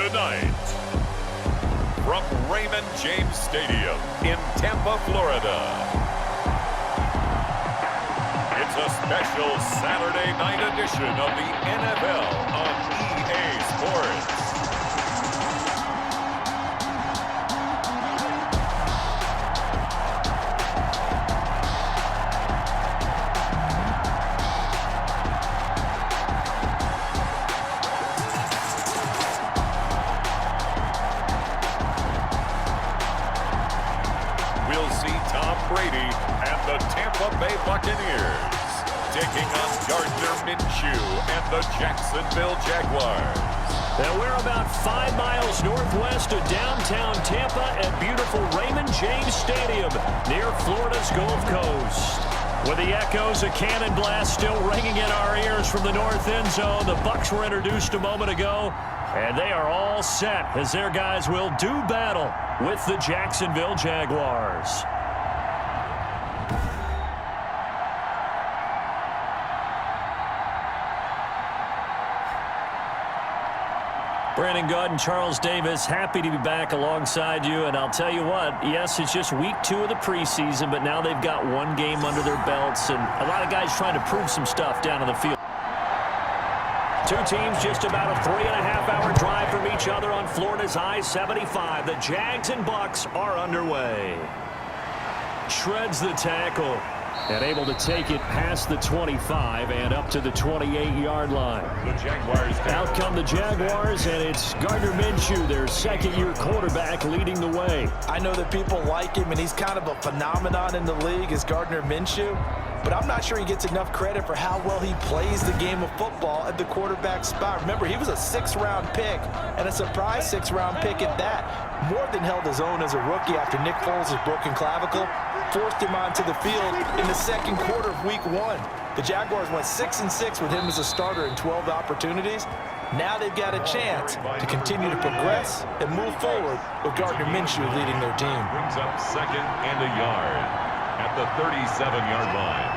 Tonight, from Raymond James Stadium in Tampa, Florida, it's a special Saturday night edition of the NFL on EA Sports. Brady and the Tampa Bay Buccaneers taking on Gardner Minshew and the Jacksonville Jaguars. And we're about 5 miles northwest of downtown Tampa at beautiful Raymond James Stadium near Florida's Gulf Coast. With the echoes of cannon blast still ringing in our ears from the north end zone, the Bucs were introduced a moment ago, and they are all set as their guys will do battle with the Jacksonville Jaguars. Brandon Gaud and Charles Davis, happy to be back alongside you. And I'll tell you what, yes, it's just week 2 of the preseason, but now they've got 1 game under their belts, and a lot of guys trying to prove some stuff down on the field. 2 teams just about a 3.5-hour drive from each other on Florida's I-75. The Jags and Bucs are underway. Shreds the tackle. And able to take it past the 25 and up to the 28-yard line. The Jaguars. Out come the Jaguars, and it's Gardner Minshew, their second-year quarterback, leading the way. I know that people like him, and he's kind of a phenomenon in the league as Gardner Minshew, but I'm not sure he gets enough credit for how well he plays the game of football at the quarterback spot. Remember, he was a 6th-round pick, and a surprise 6th-round pick at that. More than held his own as a rookie after Nick Foles' broken clavicle forced him onto the field in the second quarter of week 1. The Jaguars went 6-6 with him as a starter in 12 opportunities. Now they've got a chance to continue to progress and move forward with Gardner Minshew leading their team. Brings up 2nd and a yard at the 37-yard line.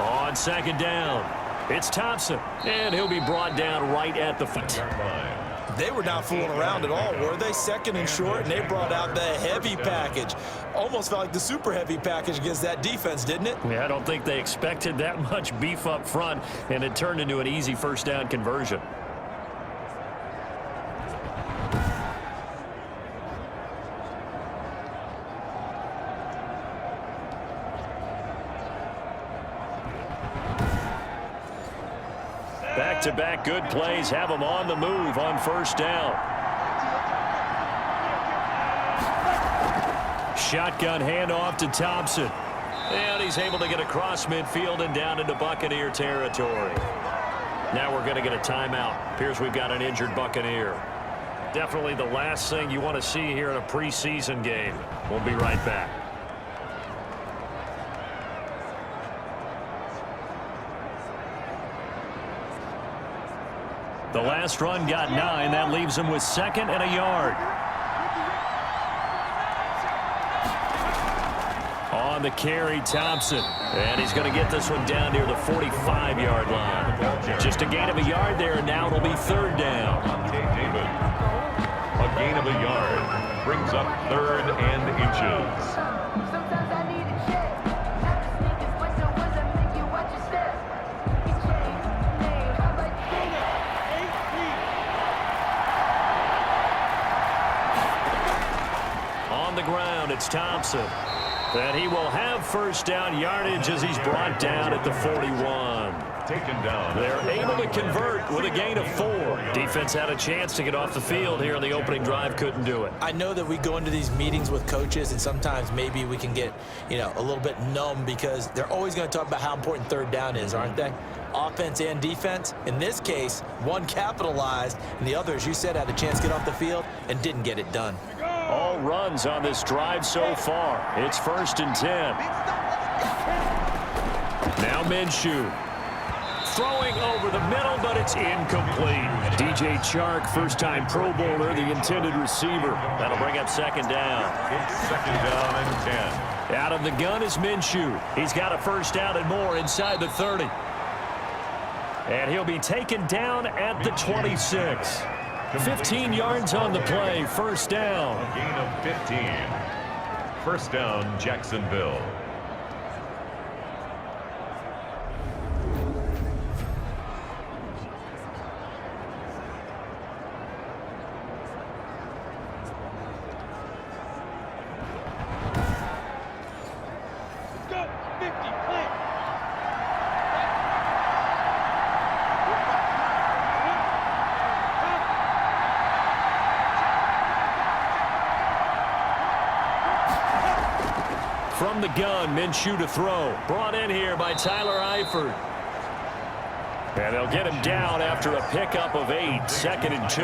On 2nd down, it's Thompson, and he'll be brought down right at the 50-yard line. They were not fooling around at all, were they? 2nd and short, and they brought out the heavy package. Almost felt like the super heavy package against that defense, didn't it? Yeah, I don't think they expected that much beef up front, and it turned into an easy 1st down conversion. Back-to-back good plays have them on the move on 1st down. Shotgun handoff to Thompson. And he's able to get across midfield and down into Buccaneer territory. Now we're going to get a timeout. Appears we've got an injured Buccaneer. Definitely the last thing you want to see here in a preseason game. We'll be right back. The last run got 9. That leaves him with 2nd and a yard. On the carry, Thompson. And he's going to get this one down near the 45-yard line. Just a gain of a yard there, and now it'll be 3rd down. A gain of a yard brings up 3rd and inches. It's Thompson. And he will have 1st down yardage as he's brought down at the 41. Taken down. They're able to convert with a gain of 4. Defense had a chance to get off the field here in the opening drive, couldn't do it. I know that we go into these meetings with coaches, and sometimes maybe we can get, a little bit numb because they're always going to talk about how important 3rd down is, aren't they? Offense and defense. In this case, one capitalized, and the other, as you said, had a chance to get off the field and didn't get it done. All runs on this drive so far. It's 1st and 10. Now Minshew. Throwing over the middle, but it's incomplete. DJ Chark, first-time Pro Bowler, the intended receiver. That'll bring up 2nd down. It's 2nd down and 10. Out of the gun is Minshew. He's got a 1st down and more inside the 30. And he'll be taken down at the 26. 15 yards on the play, first down. A gain of 15. First down, Jacksonville. From the gun, Minshew to throw. Brought in here by Tyler Eifert. And they'll get him down after a pickup of 8, 2nd and 2.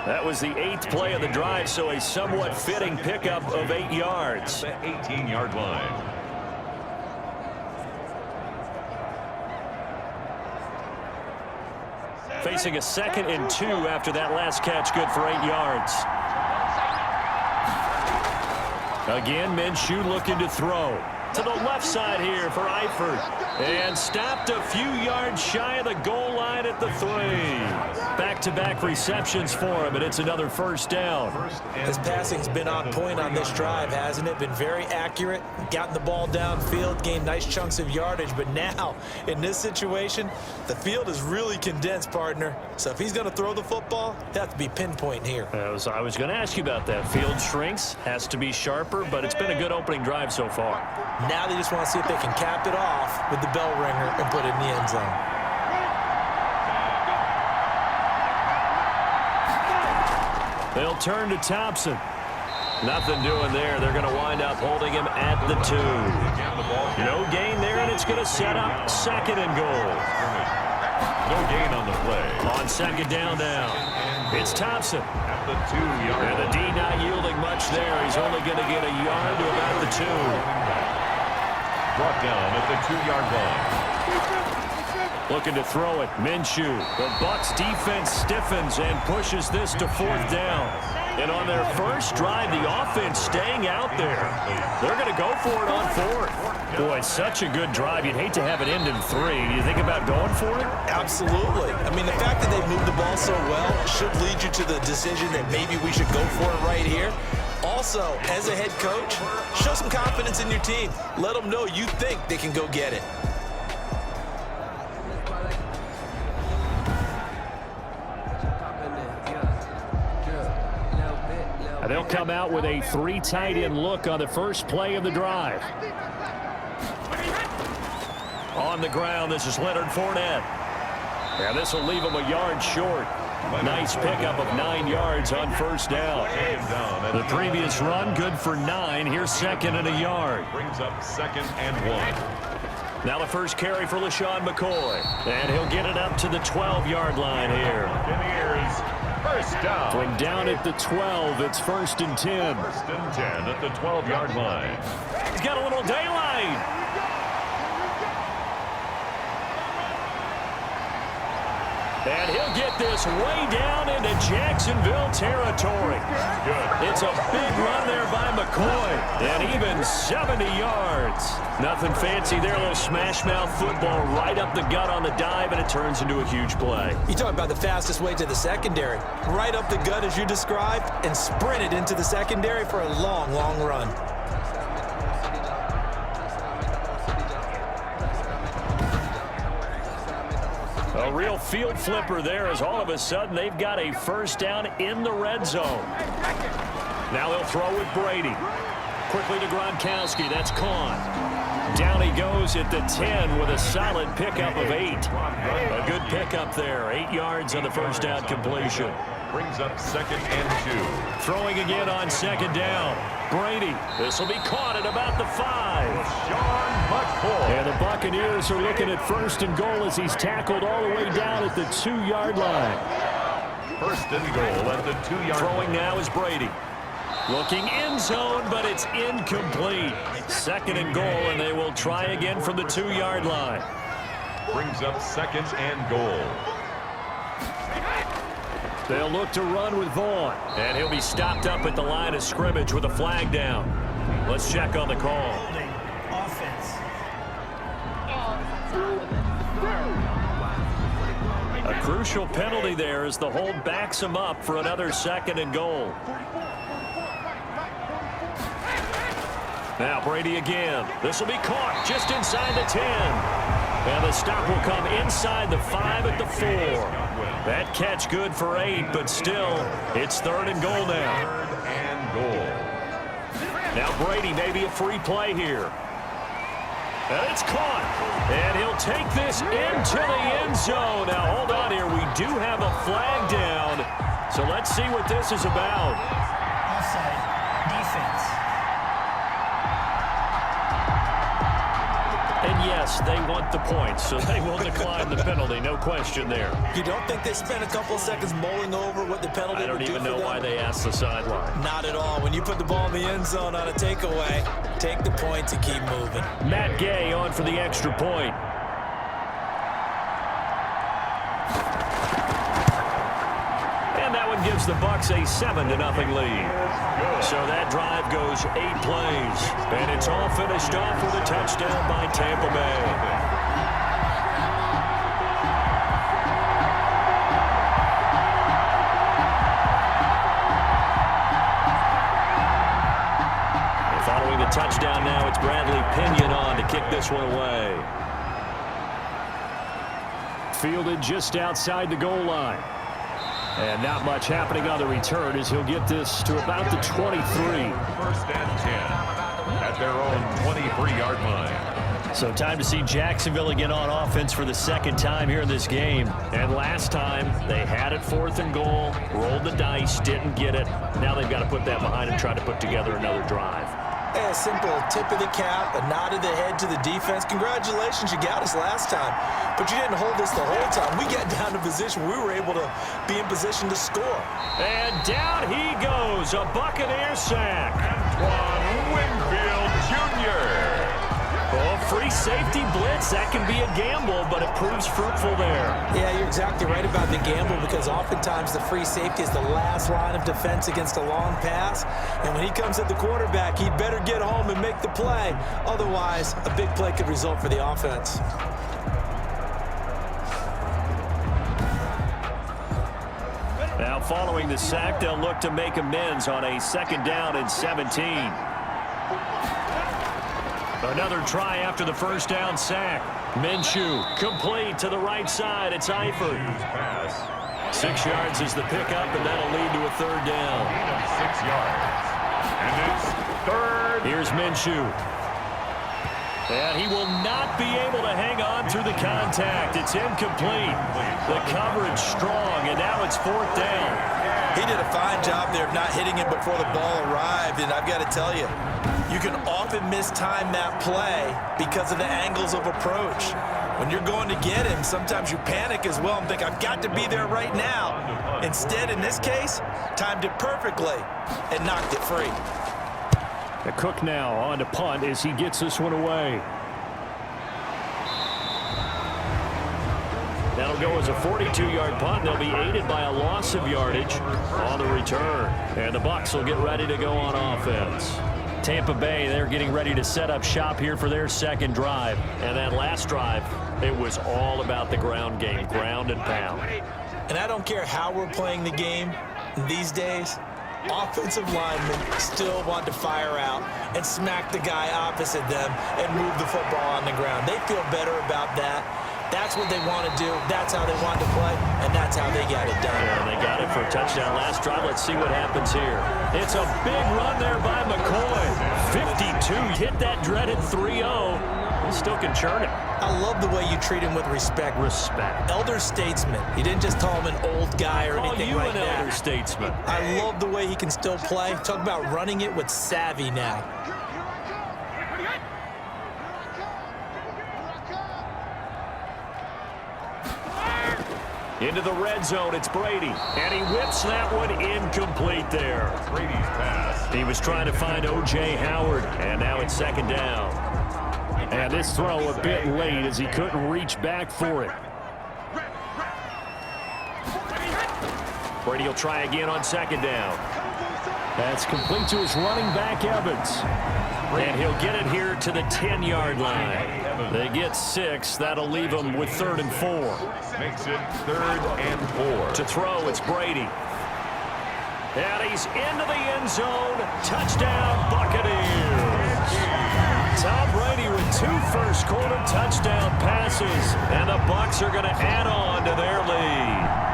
That was the 8th play of the drive, so a somewhat fitting pickup of 8 yards. The 18-yard line. Facing a 2nd and 2 after that last catch, good for 8 yards. Again, Minshew looking to throw. To the left side here for Eifert. And stopped a few yards shy of the goal line at the 3. Back-to-back receptions for him, and it's another first down. His passing's been on point on this drive, hasn't it? Been very accurate, gotten the ball downfield, gained nice chunks of yardage. But now, in this situation, the field is really condensed, partner. So if he's going to throw the football, he'll have to be pinpoint here. I was going to ask you about that. Field shrinks, has to be sharper, but it's been a good opening drive so far. Now they just want to see if they can cap it off with the bell ringer and put it in the end zone. They'll turn to Thompson. Nothing doing there. They're going to wind up holding him at the 2. No gain there, and it's going to set up 2nd and goal. No gain on the play. On 2nd down now. It's Thompson. At the 2-yard line. And the D not yielding much there. He's only going to get a yard to about the 2. Brought down at the 2-yard line. Looking to throw it. Minshew. The Bucs defense stiffens and pushes this to 4th down. And on their first drive, the offense staying out there. They're going to go for it on 4th. Boy, such a good drive. You'd hate to have it end in 3. Do you think about going for it? Absolutely. I mean, the fact that they moved the ball so well should lead you to the decision that maybe we should go for it right here. Also, as a head coach, show some confidence in your team. Let them know you think they can go get it. And they'll come out with a 3 tight end look on the first play of the drive. On the ground, this is Leonard Fournette. And this will leave him a yard short. Nice pickup of 9 yards on first down. The previous run, good for 9. Here's 2nd and a yard. Brings up 2nd and 1. Now the first carry for LaShawn McCoy. And he'll get it up to the 12-yard line here. Buccaneers, first down. From down at the 12, it's 1st and 10. 1st and 10 at the 12-yard line. He's got a little daylight. And he'll get this way down into Jacksonville territory. Good. It's a big run there by McCoy. And even 70 yards. Nothing fancy there. A little smash mouth football right up the gut on the dive, and it turns into a huge play. You talk about the fastest way to the secondary. Right up the gut as you described and sprinted into the secondary for a long, long run. A real field flipper there as all of a sudden they've got a first down in the red zone. Now they'll throw with Brady. Quickly to Gronkowski. That's Kahn. Down he goes at the 10 with a solid pickup of 8. A good pickup there. 8 yards on the first down completion. Brings up 2nd and 2. Throwing again on 2nd down. Brady. This will be caught at about the 5. Sean McCoy. And the Buccaneers are looking at 1st and goal as he's tackled all the way down at the 2-yard line. 1st and goal at the 2-yard line. Throwing now is Brady. Looking end zone, but it's incomplete. 2nd and goal, and they will try again from the 2-yard line. Brings up 2nd and goal. They'll look to run with Vaughn, and he'll be stopped up at the line of scrimmage with a flag down. Let's check on the call. Crucial penalty there as the hold backs him up for another 2nd and goal. Now Brady again. This will be caught just inside the 10. And the stop will come inside the 5 at the 4. That catch good for 8, but still, it's 3rd and goal now. 3rd and goal. Now Brady, maybe a free play here. And it's caught. And he'll take this into the end zone. Now, hold on here. We do have a flag down. So let's see what this is about. Offside. Defense. And yes, they want the points, so they will decline the penalty. No question there. You don't think they spent a couple of seconds mulling over what the penalty I don't would do even for know them? why they asked the sideline. Not at all. When you put the ball in the end zone on a takeaway, take the points and keep moving. Matt Gay on for the extra point. And that one gives the Bucs a 7-0 lead. So that drive goes 8 plays. And it's all finished off with a touchdown by Tampa Bay. Following the touchdown now, it's Bradley Pinion on to kick this one away. Fielded just outside the goal line. And not much happening on the return as he'll get this to about the 23. 1st and 10 at their own 23-yard line. So time to see Jacksonville again on offense for the 2nd time here in this game. And last time they had it 4th and goal, rolled the dice, didn't get it. Now they've got to put that behind and try to put together another drive. Hey, a simple tip of the cap, a nod of the head to the defense. Congratulations, you got us last time. But you didn't hold us the whole time. We got down to position. We were able to be in position to score. And down he goes, a Buccaneer sack. Antoine Winfield Jr. Oh, free safety blitz. That can be a gamble, but it proves fruitful there. Yeah, you're exactly right about the gamble because oftentimes the free safety is the last line of defense against a long pass. And when he comes at the quarterback, he'd better get home and make the play. Otherwise, a big play could result for the offense. Now following the sack, they'll look to make amends on a 2nd down and 17. Another try after the 1st down sack. Minshew complete to the right side. It's Eifert. 6 yards is the pickup, and that'll lead to a 3rd down. 6 yards. And it's 3rd. Here's Minshew. And he will not be able to hang on through the contact. It's incomplete. The coverage strong, and now it's 4th down. He did a fine job there of not hitting it before the ball arrived, and I've got to tell you, you can often mistime that play because of the angles of approach. When you're going to get him, sometimes you panic as well and think, I've got to be there right now. Instead, in this case, timed it perfectly and knocked it free. The Cook now on to punt as he gets this one away. That'll go as a 42-yard punt. They'll be aided by a loss of yardage on the return. And the Bucs will get ready to go on offense. Tampa Bay, they're getting ready to set up shop here for their 2nd drive. And that last drive, it was all about the ground game, ground and pound. And I don't care how we're playing the game these days, offensive linemen still want to fire out and smack the guy opposite them and move the football on the ground. They feel better about that. That's what they want to do. That's how they want to play, and that's how they got it done. And they got it for a touchdown last drive. Let's see what happens here. It's a big run there by McCoy. 52, hit that dreaded 3-0. He still can churn it. I love the way you treat him with respect. Respect. Elder statesman. You didn't just call him an old guy or anything like that. Call you an elder statesman. I love the way he can still play. Talk about running it with savvy now. Into the red zone, it's Brady. And he whips that one incomplete there. Brady's pass. He was trying to find O.J. Howard, and now it's 2nd down. And this throw a bit late as he couldn't reach back for it. Brady will try again on 2nd down. That's complete to his running back, Evans. And he'll get it here to the 10-yard line. They get 6. That'll leave them with 3rd and 4. Makes it 3rd and 4. To throw, it's Brady. And he's into the end zone. Touchdown, Buccaneers. Tom Brady with 2 first-quarter touchdown passes. And the Bucs are going to add on to their lead.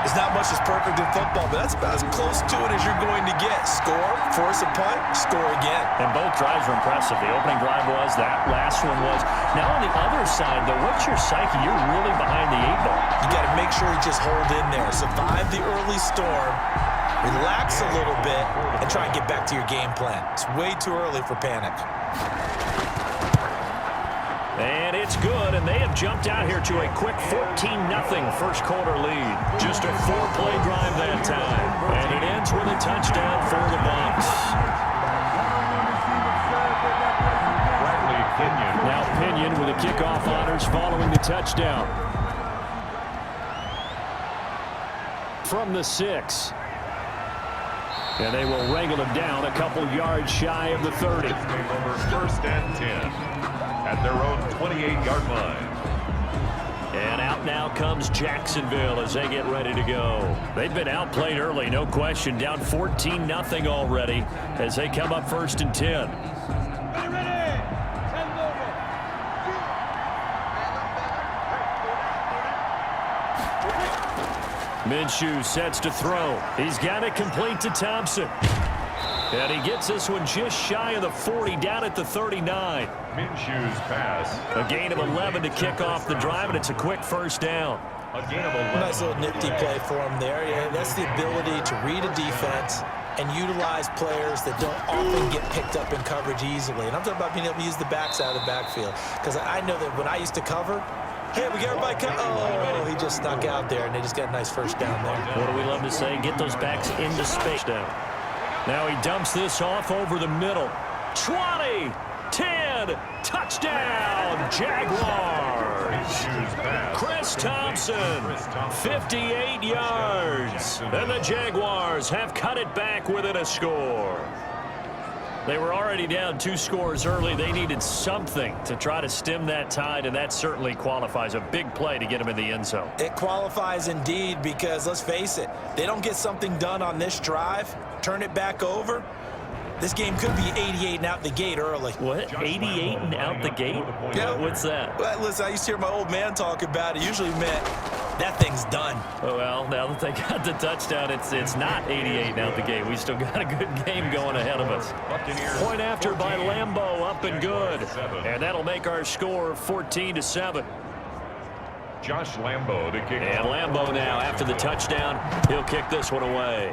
It's not much that's perfect in football, but that's about as close to it as you're going to get. Score, force a punt, score again. And both drives were impressive. The opening drive was, that last one was. Now on the other side, though, what's your psyche? You're really behind the 8 ball. You got to make sure you just hold in there. Survive the early storm, relax a little bit, and try and get back to your game plan. It's way too early for panic. And it's good, and they have jumped out here to a quick 14-0 first-quarter lead. Just a 4-play drive that time. And it ends with a touchdown for the Bucs. Now Pinion with the kickoff honors following the touchdown. From the 6. And they will wrangle him down a couple yards shy of the 30. Over 1st and 10. At their own 28-yard line. And out now comes Jacksonville as they get ready to go. They've been outplayed early, no question. Down 14-0 already as they come up 1st and 10. Minshew sets to throw. He's got it complete to Thompson. And he gets this one just shy of the 40, down at the 39. Minshew's pass. A gain of 11 to kick off the drive, and it's a quick first down. A gain of 11. Nice little nifty play for him there. Yeah, that's the ability to read a defense and utilize players that don't often get picked up in coverage easily. And I'm talking about being able to use the backside of the backfield. Because I know that when I used to cover, hey, we got everybody covered. Oh, he just snuck out there, and they just got a nice first down there. What do we love to say? Get those backs into space down. Now he dumps this off over the middle. 20, 10, touchdown, Jaguars. Chris Thompson, 58 yards. And the Jaguars have cut it back within a score. They were already down 2 scores early. They needed something to try to stem that tide, and that certainly qualifies. A big play to get them in the end zone. It qualifies indeed because, let's face it, they don't get something done on this drive, turn it back over, this game could be 88 and out the gate early. What? 88 and out the gate? Yeah. What's that? Well, listen, I used to hear my old man talk about it. It usually meant that thing's done. Oh, well, now that they got the touchdown, it's not 88 and out the gate. We still got a good game going ahead of us. Point after by Lambeau, up and good. And that'll make our score 14-7. Josh Lambeau to kick. And Lambeau now, after the touchdown, he'll kick this one away.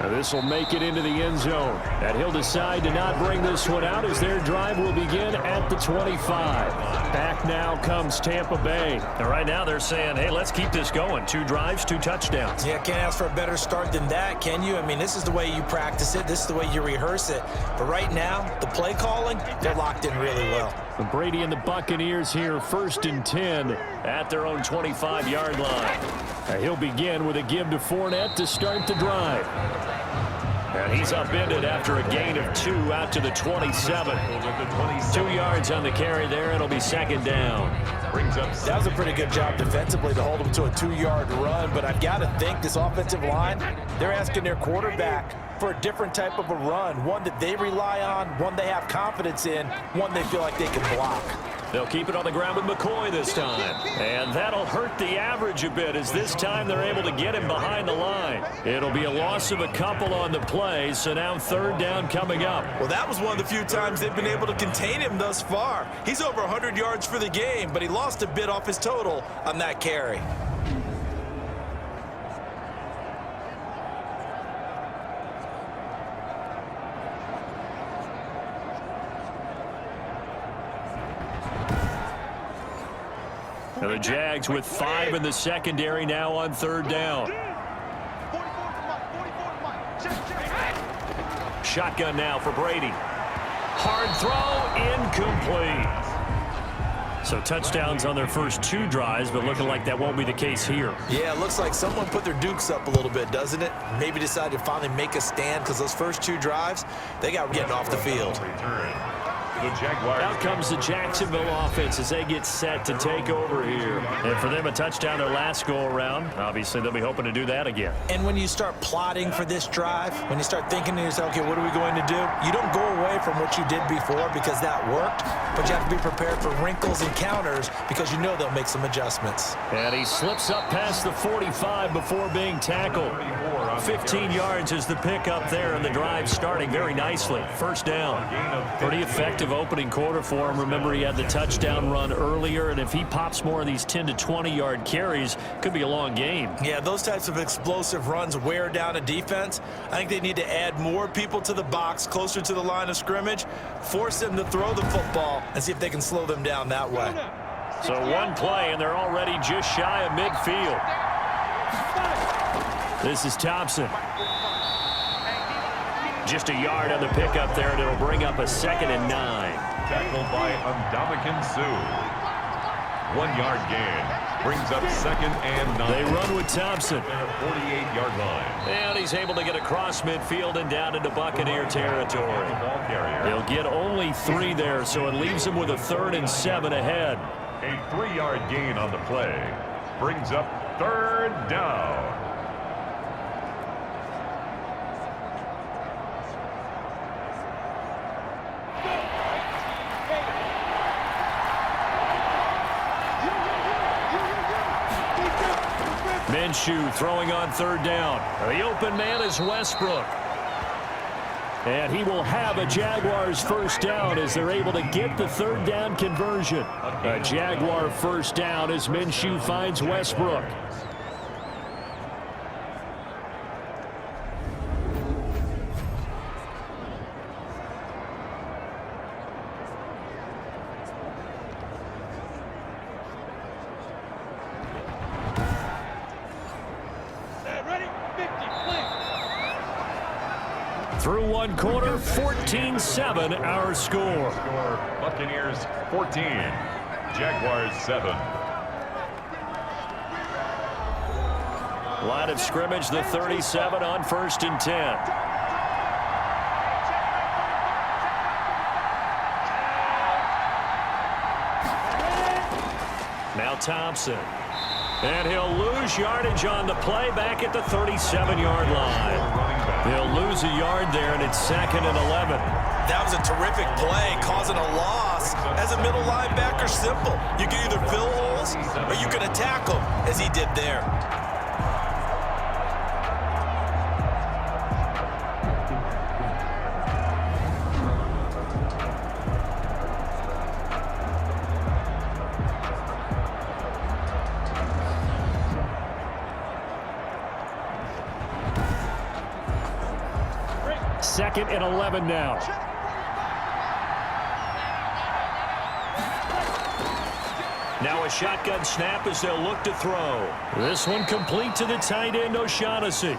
Now this will make it into the end zone. And he'll decide to not bring this one out as their drive will begin at the 25. Back now comes Tampa Bay. And right now they're saying, hey, let's keep this going. 2 drives, 2 touchdowns. Yeah, can't ask for a better start than that, can you? I mean, this is the way you practice it. This is the way you rehearse it. But right now, the play calling, they're locked in really well. Brady and the Buccaneers here, 1st and 10 at their own 25-yard line. And he'll begin with a give to Fournette to start the drive. And he's upended after a gain of 2 out to the 27. 2 yards on the carry there. It'll be 2nd down. That was a pretty good job defensively to hold him to a 2-yard run, but I've got to think this offensive line, they're asking their quarterback for a different type of a run, one that they rely on, one they have confidence in, one they feel like they can block. They'll keep it on the ground with McCoy this time. And that'll hurt the average a bit as this time they're able to get him behind the line. It'll be a loss of a couple on the play, so now 3rd down coming up. Well, that was one of the few times they've been able to contain him thus far. He's over 100 yards for the game, but he lost a bit off his total on that carry. Now the Jags with 5 in the secondary now on 3rd down. Shotgun now for Brady. Hard throw, incomplete. So touchdowns on their first 2 drives, but looking like that won't be the case here. Yeah, it looks like someone put their dukes up a little bit, doesn't it? Maybe decided to finally make a stand because those first 2 drives, they got getting off the field. The Jaguars. Out comes the Jacksonville offense as they get set to take over here. And for them, a touchdown their last go-around. Obviously, they'll be hoping to do that again. And when you start plotting for this drive, when you start thinking to yourself, okay, what are we going to do? You don't go away from what you did before because that worked, but you have to be prepared for wrinkles and counters because you know they'll make some adjustments. And he slips up past the 45 before being tackled. 15 yards is the pickup there, and the drive starting very nicely. First down. Pretty effective opening quarter for him. Remember, he had the touchdown run earlier, and if he pops more of these 10 to 20-yard carries, could be a long game. Yeah, those types of explosive runs wear down a defense. I think they need to add more people to the box, closer to the line of scrimmage, force them to throw the football, and see if they can slow them down that way. So one play, and they're already just shy of midfield. This is Thompson. Just a yard on the pickup there, and it'll bring up a 2nd and 9. Tackled by Ndamukong Suh. 1-yard gain. Brings up 2nd and 9. They run with Thompson. 48-yard line. And he's able to get across midfield and down into Buccaneer territory. He'll get only 3 there, so it leaves him with a 3rd and 7 ahead. A 3-yard gain on the play. Brings up 3rd down. Minshew throwing on 3rd down. The open man is Westbrook. And he will have a Jaguars first down as they're able to get the 3rd down conversion. A Jaguar first down as Minshew finds Westbrook. Through one quarter, 14-7 our score. Buccaneers 14, Jaguars 7. Line of scrimmage, the 37 on 1st and 10. Now Thompson. And he'll lose yardage on the play back at the 37-yard line. They'll lose a yard there, and it's 2nd and 11. That was a terrific play, causing a loss. As a middle linebacker, simple. You can either fill holes or you can attack them, as he did there. Second and 11 now. Now a shotgun snap as they'll look to throw. This one complete to the tight end, O'Shaughnessy.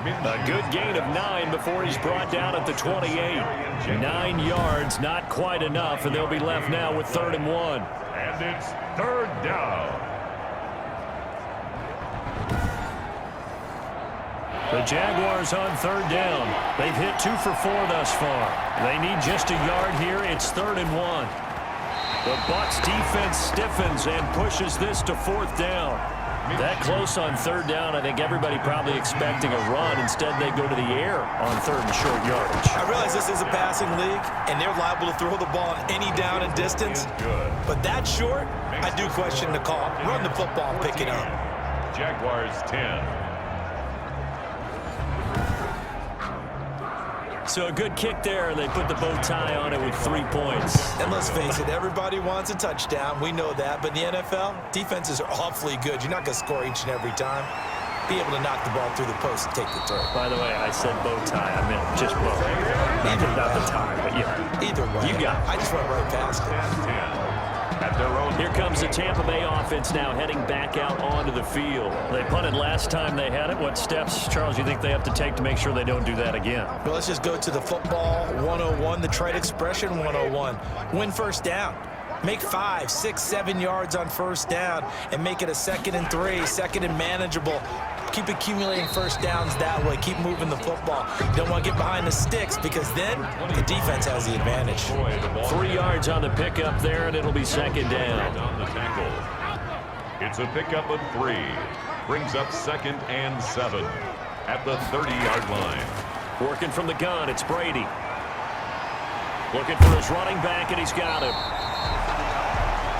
A good gain of 9 before he's brought down at the 28. 9 yards, not quite enough, and they'll be left now with 3rd and 1. And it's 3rd down. The Jaguars on 3rd down. They've hit 2 for 4 thus far. They need just a yard here. It's 3rd and 1. The Bucs defense stiffens and pushes this to 4th down. That close on 3rd down, I think everybody probably expecting a run. Instead, they go to the air on 3rd and short yardage. I realize this is a passing league, and they're liable to throw the ball on any down and distance. But that short, I do question the call. Run the football and pick it up. Jaguars 10. So a good kick there. They put the bow tie on it with 3 points. And let's face it, everybody wants a touchdown. We know that. But in the NFL, defenses are awfully good. You're not going to score each and every time. Be able to knock the ball through the post and take the throw. By the way, I said bow tie. I meant just bow. Not the tie, but yeah. Either way. You got it. I just went right past it. At their own. Here comes the Tampa Bay offense now heading back out onto the field. They punted last time they had it. What steps, Charles, you think they have to take to make sure they don't do that again? Well, let's just go to the football 101, the trite expression 101. Win first down. Make 5, 6, 7 yards on first down and make it a 2nd and 3, 2nd and manageable. Keep accumulating first downs that way. Keep moving the football. You don't want to get behind the sticks because then the defense has the advantage. 3 yards on the pickup there, and it'll be 2nd down. On the tackle. It's a pickup of 3. Brings up 2nd and 7 at the 30-yard line. Working from the gun, it's Brady. Looking for his running back, and he's got him.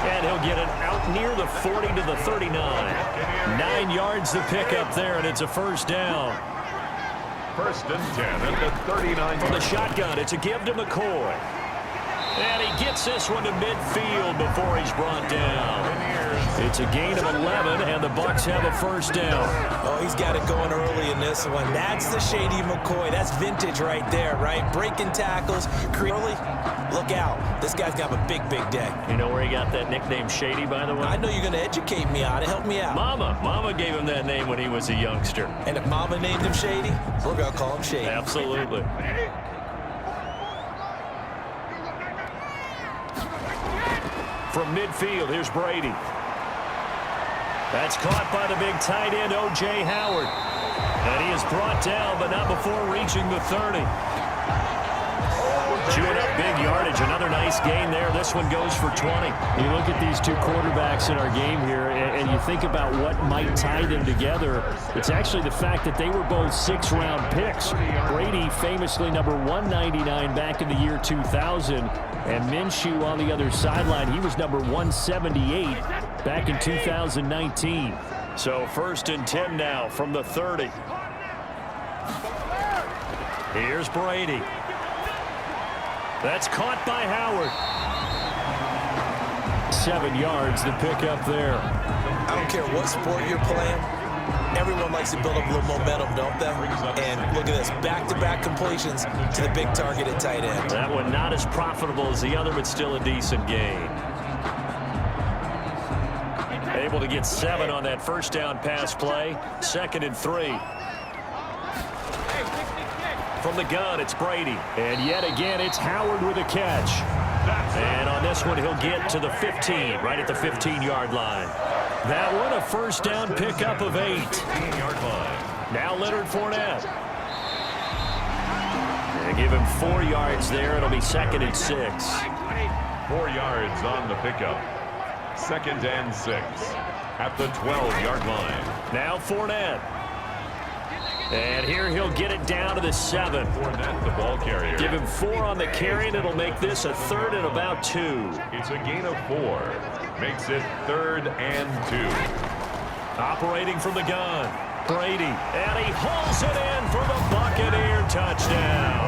And he'll get it out near the 40 to the 39. 9 yards the pickup there, and it's a first down. 1st and 10 at the 39. From the shotgun, it's a give to McCoy. And he gets this one to midfield before he's brought down. It's a gain of 11, and the Bucs have a first down. Oh, he's got it going early in this one. That's the Shady McCoy. That's vintage right there, right? Breaking tackles. Early. Look out. This guy's got a big, big day. You know where he got that nickname Shady, by the way? I know you're going to educate me on it. Help me out. Mama gave him that name when he was a youngster. And if Mama named him Shady, we're going to call him Shady. Absolutely. From midfield, here's Brady. That's caught by the big tight end, O.J. Howard. And he is brought down, but not before reaching the 30. Chewing up big yardage. Another nice gain there. This one goes for 20. You look at these two quarterbacks in our game here, and you think about what might tie them together. It's actually the fact that they were both 6th-round picks. Brady famously number 199 back in the year 2000. And Minshew on the other sideline, he was number 178 back in 2019. So 1st and 10 now from the 30. Here's Brady. That's caught by Howard. 7 yards, the pickup there. I don't care what sport you're playing. Everyone likes to build up a little momentum, don't they? And look at this, back-to-back completions to the big target at tight end. That one not as profitable as the other, but still a decent gain. Able to get 7 on that first down pass play. 2nd and 3. From the gun, it's Brady. And yet again, it's Howard with a catch. And on this one, he'll get to the 15, right at the 15-yard line. That one, a first down pickup of 8. 15-yard line. Now Leonard Fournette. They give him 4 yards there. It'll be 2nd and 6. 4 yards on the pickup. 2nd and 6 at the 12-yard line. Now Fournette. And here he'll get it down to the 7. Fournette, the ball carrier. Give him 4 on the carry, and it'll make this a 3rd and about 2. It's a gain of 4. Makes it 3rd and 2. Operating from the gun, Brady. And he hauls it in for the Buccaneer touchdown.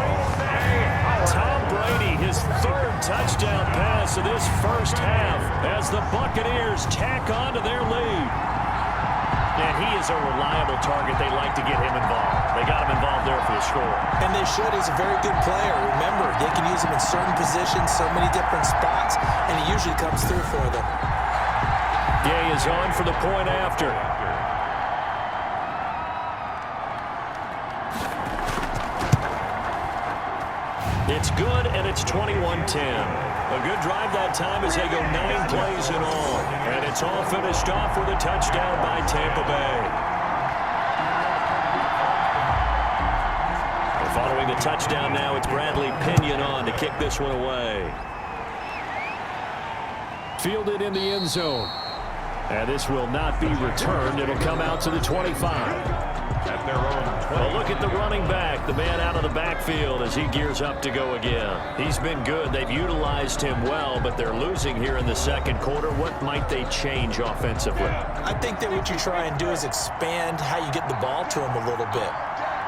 Tom Brady, his 3rd touchdown pass of this first half as the Buccaneers tack on to their lead. And he is a reliable target. They like to get him involved. They got him involved there for the score. And they should. He's a very good player. Remember, they can use him in certain positions, so many different spots, and he usually comes through for them. Gay is on for the point after. It's good, and it's 21-10. A good drive that time as they go 9 plays in all. And it's all finished off with a touchdown by Tampa Bay. And following the touchdown now, it's Bradley Pinion on to kick this one away. Fielded in the end zone. And this will not be returned. It'll come out to the 25. At their own 20. Well, look at the running back, the man out of the backfield as he gears up to go again. He's been good. They've utilized him well, but they're losing here in the 2nd quarter. What might they change offensively? I think that what you try and do is expand how you get the ball to him a little bit.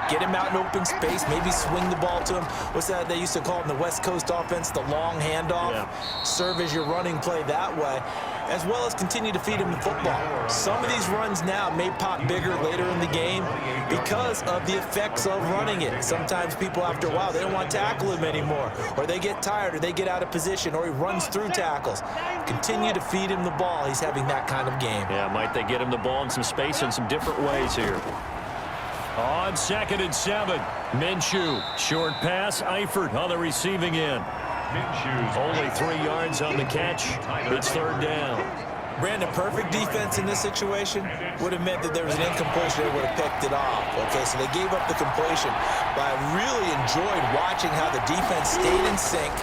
Get him out in open space, maybe swing the ball to him. What's that they used to call in the West Coast offense, the long handoff? Yeah. Serve as your running play that way, as well as continue to feed him the football. Some of these runs now may pop bigger later in the game because of the effects of running it. Sometimes people, after a while, they don't want to tackle him anymore, or they get tired, or they get out of position, or he runs through tackles. Continue to feed him the ball. He's having that kind of game. Yeah, might they get him the ball in some space in some different ways here. On 2nd and 7, Minshew. Short pass, Eifert on the receiving end. Only 3 yards on the catch. It's third down. Brandon, perfect defense in this situation would have meant that there was an incompletion. They would have picked it off. Okay, so they gave up the completion. But I really enjoyed watching how the defense stayed in sync,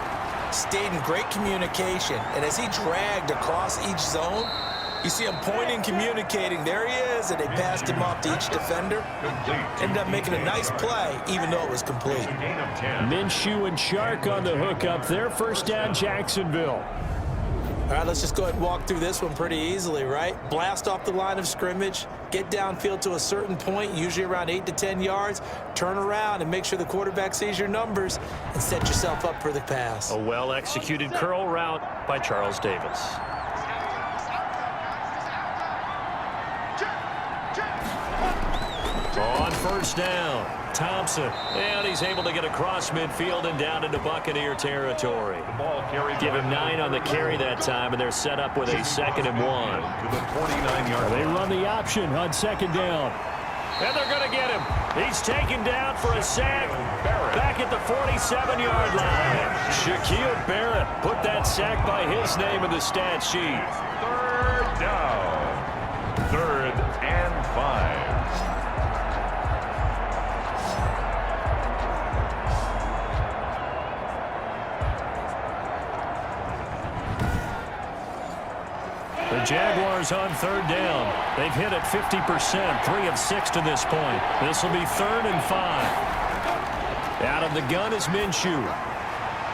stayed in great communication. And as he dragged across each zone, you see him pointing, communicating. There he is, and they passed him off to each defender. Ended up making a nice play, even though it was complete. Minshew and Shark on the hook up there. First down, Jacksonville. All right, let's just go ahead and walk through this one pretty easily, right? Blast off the line of scrimmage, get downfield to a certain point, usually around 8 to 10 yards, turn around and make sure the quarterback sees your numbers and set yourself up for the pass. A well-executed curl route by Charles Davis. On first down, Thompson, and he's able to get across midfield and down into Buccaneer territory. Give him 9 on the carry that time, and they're set up with a 2nd and 1. They run the option on second down. And they're going to get him. He's taken down for a sack back at the 47-yard line. Shaquille Barrett put that sack by his name in the stat sheet. Third down. 3rd and 5. The Jaguars on third down. They've hit it 50%, 3 of 6 to this point. This will be 3rd and 5. Out of the gun is Minshew.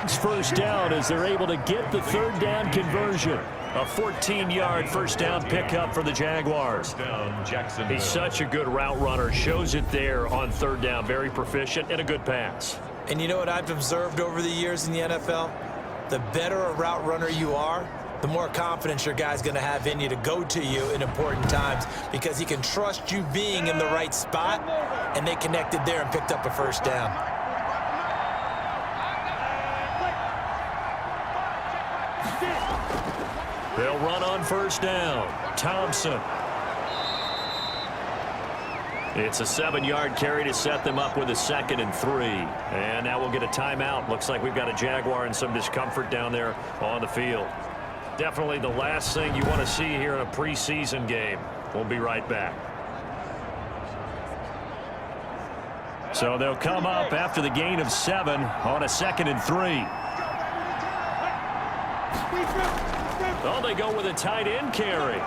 It's first down as they're able to get the third down conversion. A 14-yard first down pickup for the Jaguars. He's such a good route runner. Shows it there on third down. Very proficient and a good pass. And you know what I've observed over the years in the NFL? The better a route runner you are, the more confidence your guy's going to have in you to go to you in important times because he can trust you being in the right spot, and they connected there and picked up a first down. They'll run on first down. Thompson. It's a 7-yard carry to set them up with a 2nd and 3. And now we'll get a timeout. Looks like we've got a Jaguar and some discomfort down there on the field. Definitely the last thing you want to see here in a preseason game. We'll be right back. So they'll come up after the gain of 7 on a 2nd and 3. Oh, they go with a tight end carry.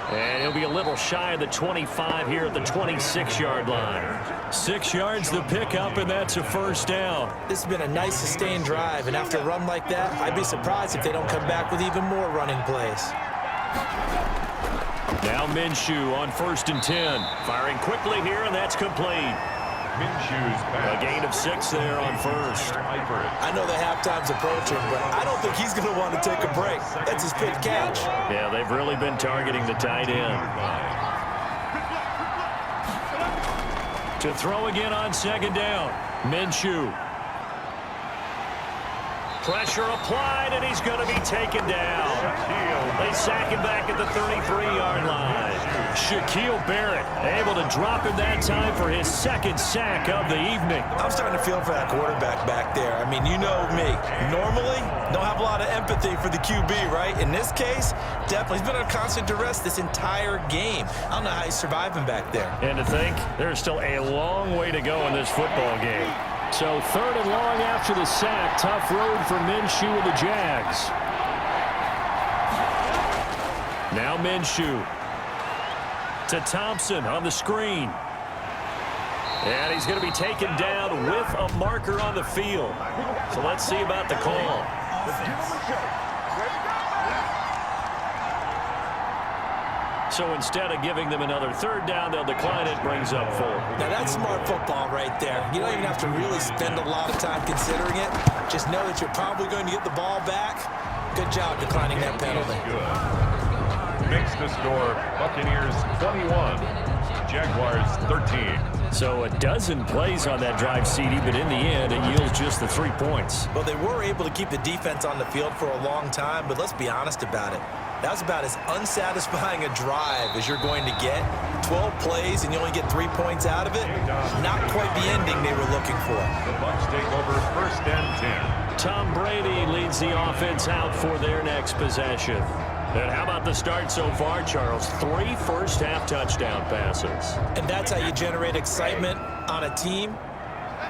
And he'll be a little shy of the 25 here at the 26-yard line. 6 yards the pickup, and that's a first down. This has been a nice sustained drive, and after a run like that, I'd be surprised if they don't come back with even more running plays. Now Minshew on 1st and 10. Firing quickly here, and that's complete. A gain of 6 there on first. I know the halftime's approaching, but I don't think he's going to want to take a break. That's his pick catch. Yeah, they've really been targeting the tight end. To throw again on 2nd down. Minshew. Pressure applied, and he's going to be taken down. They sack him back at the 33-yard line. Shaquille Barrett able to drop him that time for his 2nd sack of the evening. I'm starting to feel for that quarterback back there. I mean, you know me. Normally, don't have a lot of empathy for the QB, right? In this case, definitely. He's been under constant duress this entire game. I don't know how he's surviving back there. And to think, there's still a long way to go in this football game. So 3rd and long after the sack. Tough road for Minshew and the Jags. Now Minshew to Thompson on the screen. And he's going to be taken down with a marker on the field. So let's see about the call. So instead of giving them another 3rd down, they'll decline it. Brings up 4. Now, that's smart football right there. You don't even have to really spend a lot of time considering it. Just know that you're probably going to get the ball back. Good job declining that penalty. Makes the score Buccaneers 21, Jaguars 13. So a dozen plays on that drive, CD, but in the end, it yields just the 3 points. Well, they were able to keep the defense on the field for a long time, but let's be honest about it. That was about as unsatisfying a drive as you're going to get. 12 plays and you only get 3 points out of it. Not quite the ending they were looking for. The Bucs take over 1st and 10. Tom Brady leads the offense out for their next possession. And how about the start so far, Charles? 3 first-half touchdown passes. And that's how you generate excitement on a team.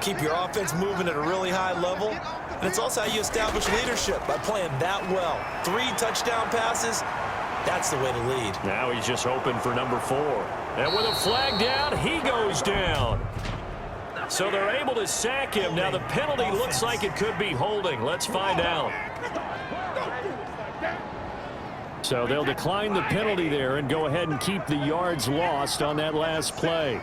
Keep your offense moving at a really high level. And it's also how you establish leadership, by playing that well. 3 touchdown passes, that's the way to lead. Now he's just hoping for number 4. And with a flag down, he goes down. So they're able to sack him. Now the penalty looks like it could be holding. Let's find out. So they'll decline the penalty there and go ahead and keep the yards lost on that last play.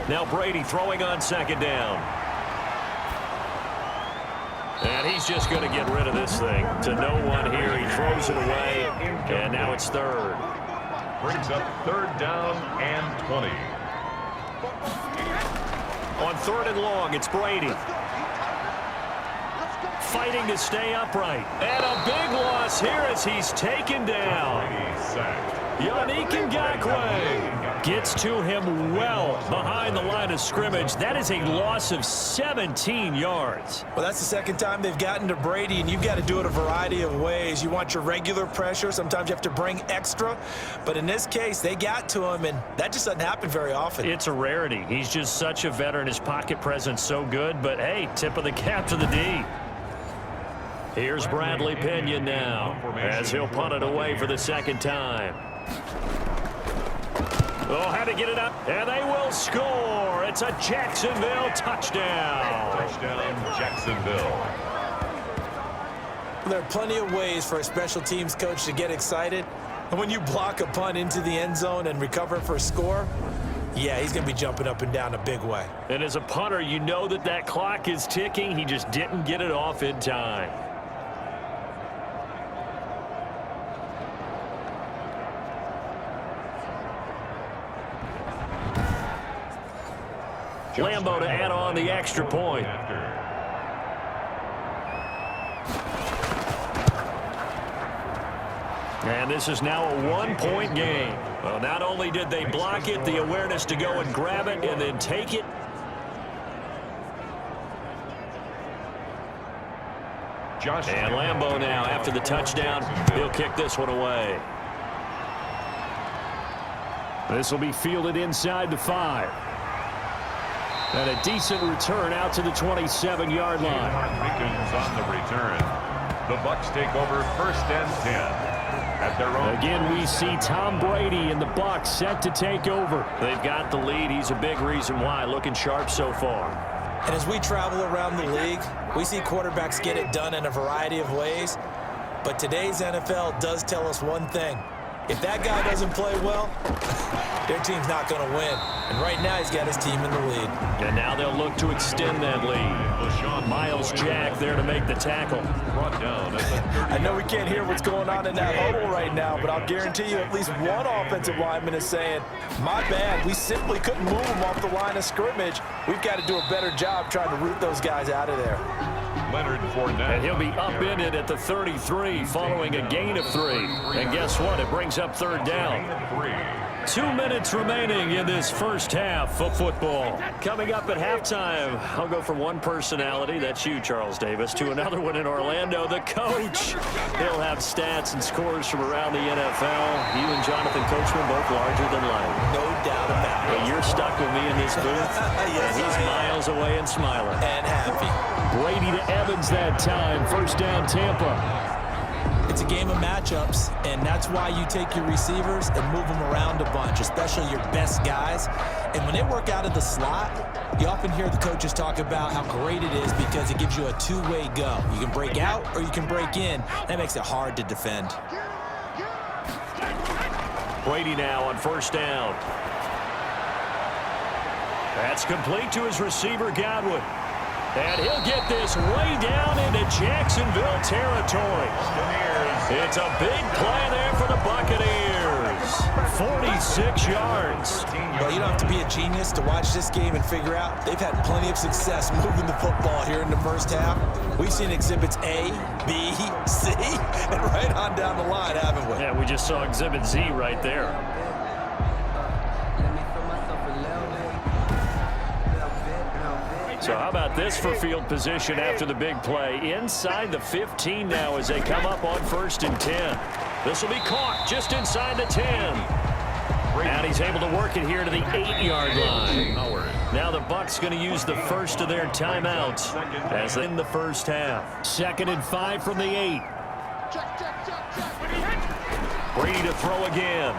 Now Brady throwing on 2nd down. And he's just going to get rid of this thing to no one here. He throws it away, and now it's 3rd. Brings up 3rd down and 20. On 3rd and long, it's Brady. Fighting to stay upright. And a big loss here as he's taken down. Yannick Ngakoue gets to him well behind the line of scrimmage. That is a loss of 17 yards. Well, that's the 2nd time they've gotten to Brady, and you've got to do it a variety of ways. You want your regular pressure. Sometimes you have to bring extra. But in this case, they got to him, and that just doesn't happen very often. It's a rarity. He's just such a veteran. His pocket presence so good. But, hey, tip of the cap to the D. Here's Bradley Pinion now as he'll punt it away for the 2nd time. Oh, had to get it up, and they will score. It's a Jacksonville touchdown. Touchdown, Jacksonville. There are plenty of ways for a special teams coach to get excited. And when you block a punt into the end zone and recover for a score, yeah, he's going to be jumping up and down a big way. And as a punter, you know that clock is ticking. He just didn't get it off in time. Lambo to add on the extra point. And this is now a 1-point game. Well, not only did they block it, the awareness to go and grab it and then take it. And Lambo now, after the touchdown, he'll kick this one away. This will be fielded inside the 5. And a decent return out to the 27-yard line. On the return. The Bucs take over 1st and 10. At their own. Again, we see Tom Brady and the Bucs set to take over. They've got the lead. He's a big reason why. Looking sharp so far. And as we travel around the league, we see quarterbacks get it done in a variety of ways. But today's NFL does tell us one thing. If that guy doesn't play well, their team's not going to win. And right now, he's got his team in the lead. And now they'll look to extend that lead. Miles Jack there to make the tackle. I know we can't hear what's going on in that huddle right now, but I'll guarantee you at least one offensive lineman is saying, my bad, we simply couldn't move them off the line of scrimmage. We've got to do a better job trying to root those guys out of there. And he'll be upended at the 33 following a gain of 3. And guess what? It brings up 3rd down. 2 minutes remaining in this first half of football. Coming up at halftime, I'll go from one personality, that's you, Charles Davis, to another one in Orlando, the coach. He'll have stats and scores from around the NFL. You and Jonathan Coachman both larger than life. No doubt about it. But you're stuck with me in this booth. Yes, and he's miles away and smiling. And happy. Brady to Evans that time. 1st down, Tampa. It's a game of matchups, and that's why you take your receivers and move them around a bunch, especially your best guys. And when they work out of the slot, you often hear the coaches talk about how great it is because it gives you a two-way go. You can break out or you can break in. That makes it hard to defend. Brady now on 1st down. That's complete to his receiver, Godwin. And he'll get this way down into Jacksonville territory. It's a big play there for the Buccaneers. 46 yards. Well, you don't have to be a genius to watch this game and figure out they've had plenty of success moving the football here in the first half. We've seen exhibits A, B, C, and right on down the line, haven't we? Yeah, we just saw exhibit Z right there. So how about this for field position after the big play? Inside the 15 now as they come up on 1st and 10. This will be caught just inside the 10. And he's able to work it here to the 8-yard line. Now the Bucs going to use the first of their timeouts as in the first half. 2nd and 5 from the 8. Brady to throw again.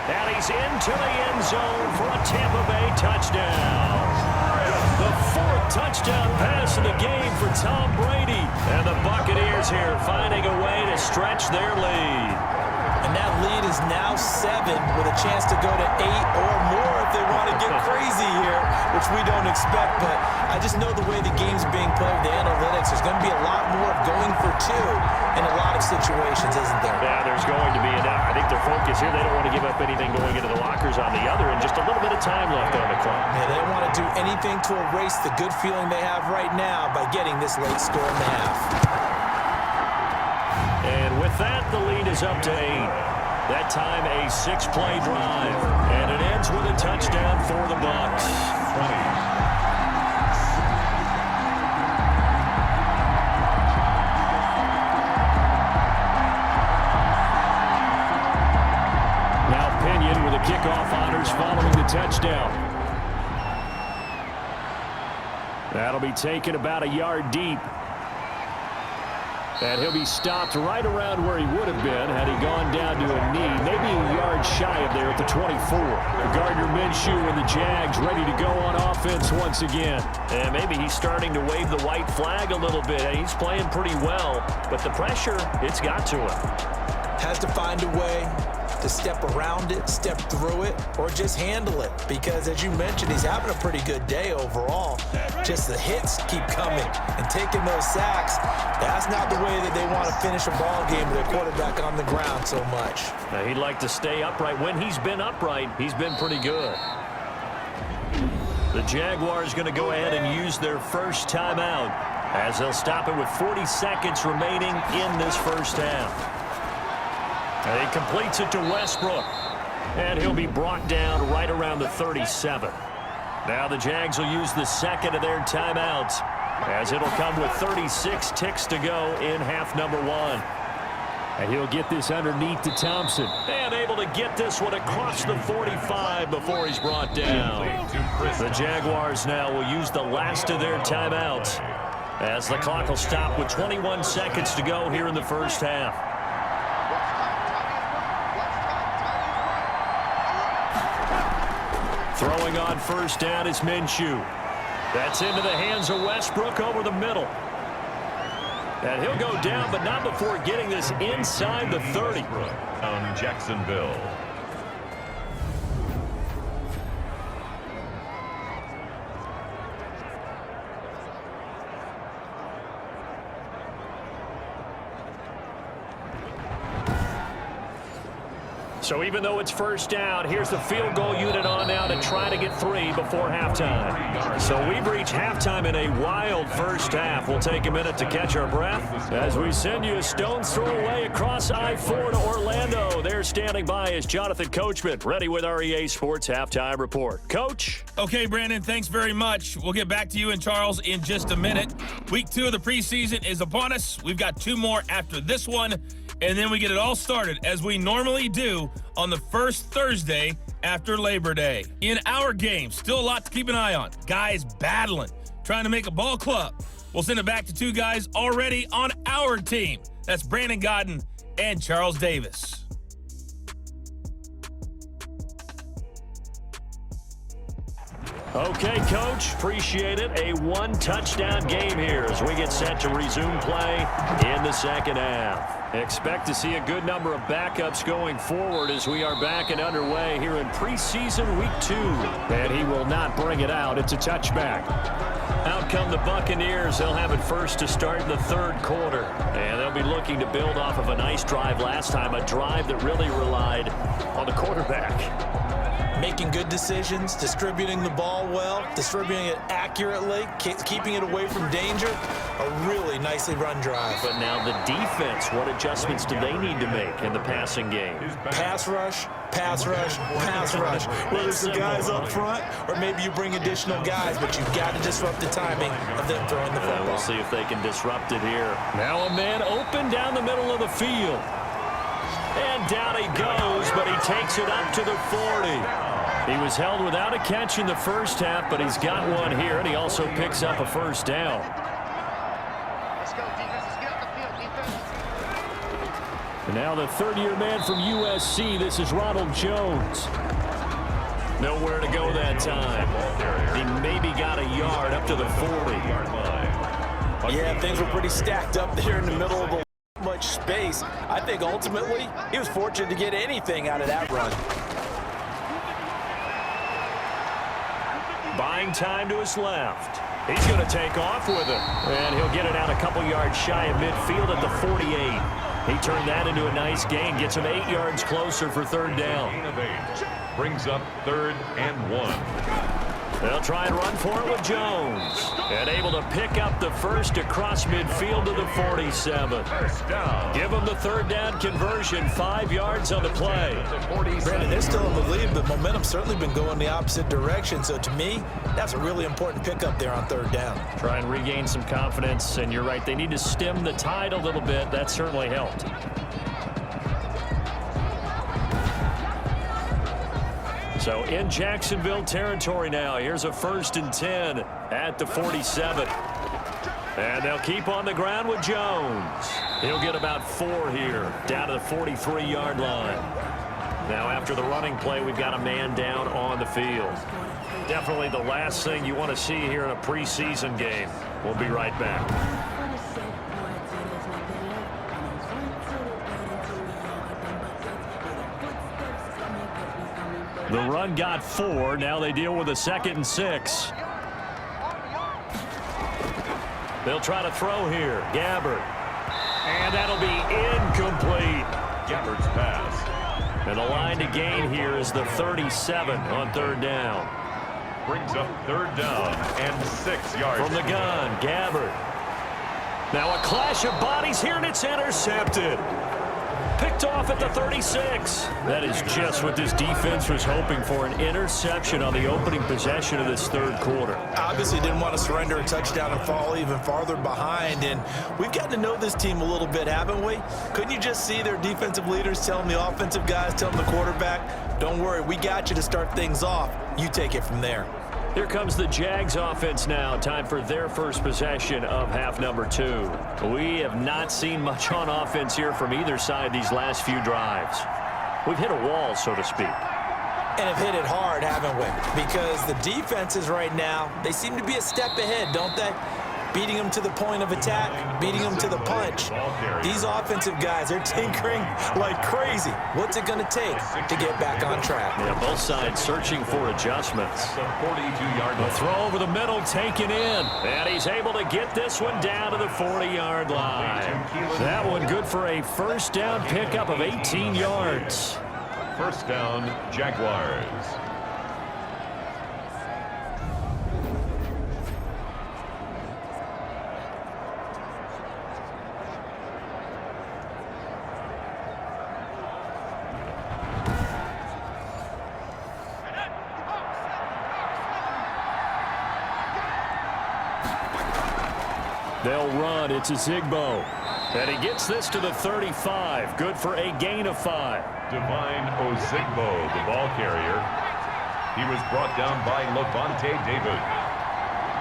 And he's into the end zone for a Tampa Bay touchdown. The 4th touchdown pass of the game for Tom Brady. And the Buccaneers here finding a way to stretch their lead. And that lead is now 7 with a chance to go to 8 or more if they want to get crazy here, which we don't expect. But I just know the way the game's being played with the analytics, there's going to be a lot more of going for 2 in a lot of situations, isn't there? Yeah, there's going to be. And I think their focus here, they don't want to give up anything going into the lockers on the other, and just a little bit of time left on the clock. Yeah, they don't want to do anything to erase the good feeling they have right now by getting this late score in the half. And with that, the lead is up to 8. That time a 6-play drive. And it ends with a touchdown for the Bucs. Now Pinion with the kickoff honors following the touchdown. That'll be taken about a yard deep. And he'll be stopped right around where he would have been had he gone down to a knee, maybe a yard shy of there at the 24. Gardner Minshew and the Jags ready to go on offense once again. And maybe he's starting to wave the white flag a little bit. He's playing pretty well, but the pressure, it's got to him. Has to find a way to step around it, step through it, or just handle it. Because as you mentioned, he's having a pretty good day overall. Just the hits keep coming and taking those sacks. That's not the way that they want to finish a ball game with their quarterback on the ground so much. Now, he'd like to stay upright. When he's been upright, he's been pretty good. The Jaguars going to go ahead and use their first timeout as they'll stop it with 40 seconds remaining in this first half. And he completes it to Westbrook. And he'll be brought down right around the 37. Now the Jags will use the second of their timeouts as it'll come with 36 ticks to go in half number 1. And he'll get this underneath to Thompson. And able to get this one across the 45 before he's brought down. The Jaguars now will use the last of their timeouts as the clock will stop with 21 seconds to go here in the first half. Throwing on first down is Minshew. That's into the hands of Westbrook over the middle. And he'll go down, but not before getting this inside the 30. On Jacksonville. So even though it's first down, here's the field goal unit on now to try to get 3 before halftime. So we've reached halftime in a wild first half. We'll take a minute to catch our breath as we send you a stone's throw away across I-4 to Orlando. There standing by is Jonathan Coachman, ready with our EA Sports Halftime Report. Coach? Okay, Brandon, thanks very much. We'll get back to you and Charles in just a minute. Week 2 of the preseason is upon us. We've got 2 more after this one. And then we get it all started, as we normally do, on the first Thursday after Labor Day. In our game, still a lot to keep an eye on. Guys battling, trying to make a ball club. We'll send it back to 2 guys already on our team. That's Brandon Gaudin and Charles Davis. Okay, Coach, appreciate it. A 1-touchdown game here as we get set to resume play in the second half. Expect to see a good number of backups going forward as we are back and underway here in preseason week 2. And he will not bring it out. It's a touchback. Out come the Buccaneers. They'll have it first to start in the 3rd quarter. And they'll be looking to build off of a nice drive last time, a drive that really relied on the quarterback. Making good decisions, distributing the ball well, distributing it accurately, keeping it away from danger. A really nicely run drive. But now the defense, what adjustments do they need to make in the passing game? Pass rush, pass rush, whether it's the guys up front or maybe you bring additional guys, but you've got to disrupt the timing of them throwing the football. We'll see if they can disrupt it here. Now a man open down the middle of the field. And down he goes, but he takes it up to the 40. He was held without a catch in the first half, but he's got one here, and he also picks up a first down. And now the third-year man from USC, this is Ronald Jones. Nowhere to go that time. He maybe got a yard up to the 40-yard line. Yeah, things were pretty stacked up there in the middle of the much space. I think ultimately he was fortunate to get anything out of that run. Buying time to his left. He's going to take off with it. And he'll get it out a couple yards shy of midfield at the 48. He turned that into a nice gain. Gets him 8 yards closer for third down. Gain of 8. Brings up 3rd and 1. They'll try and run for it with Jones. And able to pick up the first across midfield to the 47. First down. Give him the third down conversion. 5 yards on the play. Brandon, they're still in the lead, but momentum's certainly been going the opposite direction. So to me, that's a really important pickup there on third down. Try and regain some confidence. And you're right, they need to stem the tide a little bit. That certainly helped. So in Jacksonville territory now. Here's a 1st and 10 at the 47. And they'll keep on the ground with Jones. He'll get about 4 here, down to the 43-yard line. Now after the running play, we've got a man down on the field. Definitely the last thing you want to see here in a preseason game. We'll be right back. The run got 4. Now they deal with a 2nd and 6. They'll try to throw here. Gabbert. And that'll be incomplete. Gabbert's pass. And the line to gain here is the 37 on third down. Brings up 3rd down and 6 yards. From the gun, Gabbert. Now a clash of bodies here, and it's intercepted. Picked off at the 36. That is just what this defense was hoping for, an interception on the opening possession of this third quarter. Obviously didn't want to surrender a touchdown and fall even farther behind. And we've gotten to know this team a little bit, haven't we? Couldn't you just see their defensive leaders telling the offensive guys, telling the quarterback, don't worry, we got you to start things off. You take it from there. Here comes the Jags offense now. Time for their first possession of half number 2. We have not seen much on offense here from either side these last few drives. We've hit a wall, so to speak. And have hit it hard, haven't we? Because the defenses right now, they seem to be a step ahead, don't they? Beating them to the point of attack, beating them to the punch. These offensive guys, they're tinkering like crazy. What's it going to take to get back on track? Yeah, both sides searching for adjustments. The 42-yard line. Throw over the middle, taken in. And he's able to get this one down to the 40-yard line. That one good for a first down pickup of 18 yards. First down, Jaguars. They'll run. It's a Zigbo. And he gets this to the 35. Good for a gain of 5. Divine Ozigbo, the ball carrier. He was brought down by Levante David.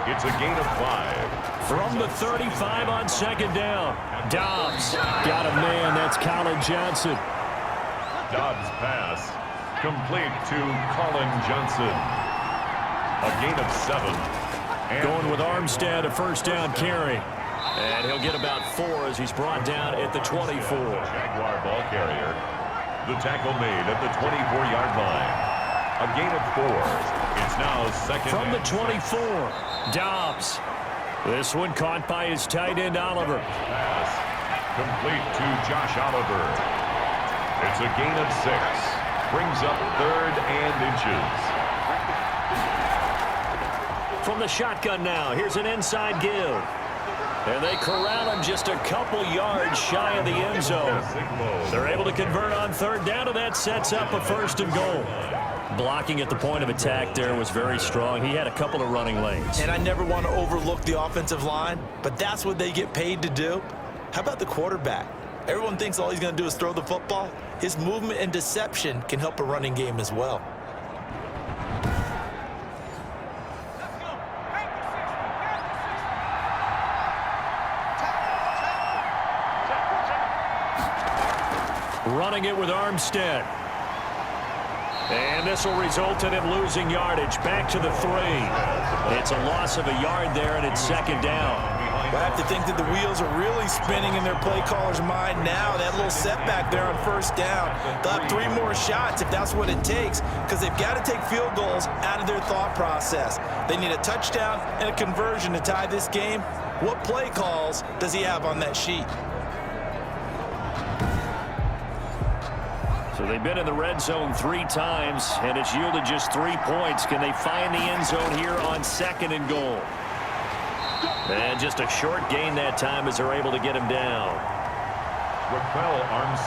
It's a gain of 5. From the 35 on second down. Dobbs got a man. That's Colin Johnson. Dobbs' pass complete to Colin Johnson. A gain of 7. Going with Armstead, a first down carry. And he'll get about 4 as he's brought down at the 24. Jaguar ball carrier. The tackle made at the 24-yard line. A gain of 4. It's now second. From the 24, Dobbs. This one caught by his tight end, Oliver. Pass complete to Josh Oliver. It's a gain of 6. Brings up 3rd and inches. From the shotgun now, here's an inside give. And they corral him just a couple yards shy of the end zone. They're able to convert on third down, and that sets up a 1st and goal. Blocking at the point of attack there was very strong. He had a couple of running lanes. And I never want to overlook the offensive line, but that's what they get paid to do. How about the quarterback? Everyone thinks all he's going to do is throw the football. His movement and deception can help a running game as well. Running it with Armstead. And this will result in him losing yardage. Back to the 3. It's a loss of a yard there, and it's 2nd down. I have to think that the wheels are really spinning in their play caller's mind now. That little setback there on 1st down. They'll have 3 more shots if that's what it takes, because they've got to take field goals out of their thought process. They need a touchdown and a conversion to tie this game. What play calls does he have on that sheet? So they've been in the red zone 3 times, and it's yielded just 3 points. Can they find the end zone here on 2nd and goal? And just a short gain that time as they're able to get him down.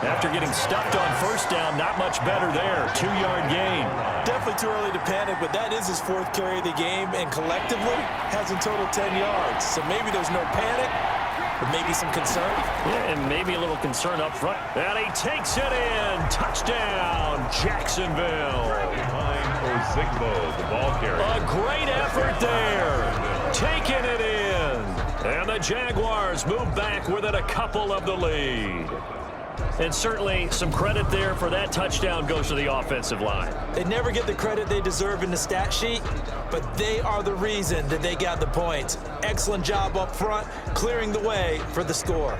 After getting stuffed on 1st down, not much better there. 2-yard gain. Definitely too early to panic, but that is his 4th carry of the game, and collectively has in total 10 yards. So maybe there's no panic, but maybe some concern. Yeah, and maybe a little concern up front. And he takes it in. Touchdown, Jacksonville. The ball carrier. A great effort there. Taking it in. And the Jaguars move back within a couple of the lead. And certainly some credit there for that touchdown goes to the offensive line. They never get the credit they deserve in the stat sheet, but they are the reason that they got the points. Excellent job up front, clearing the way for the score.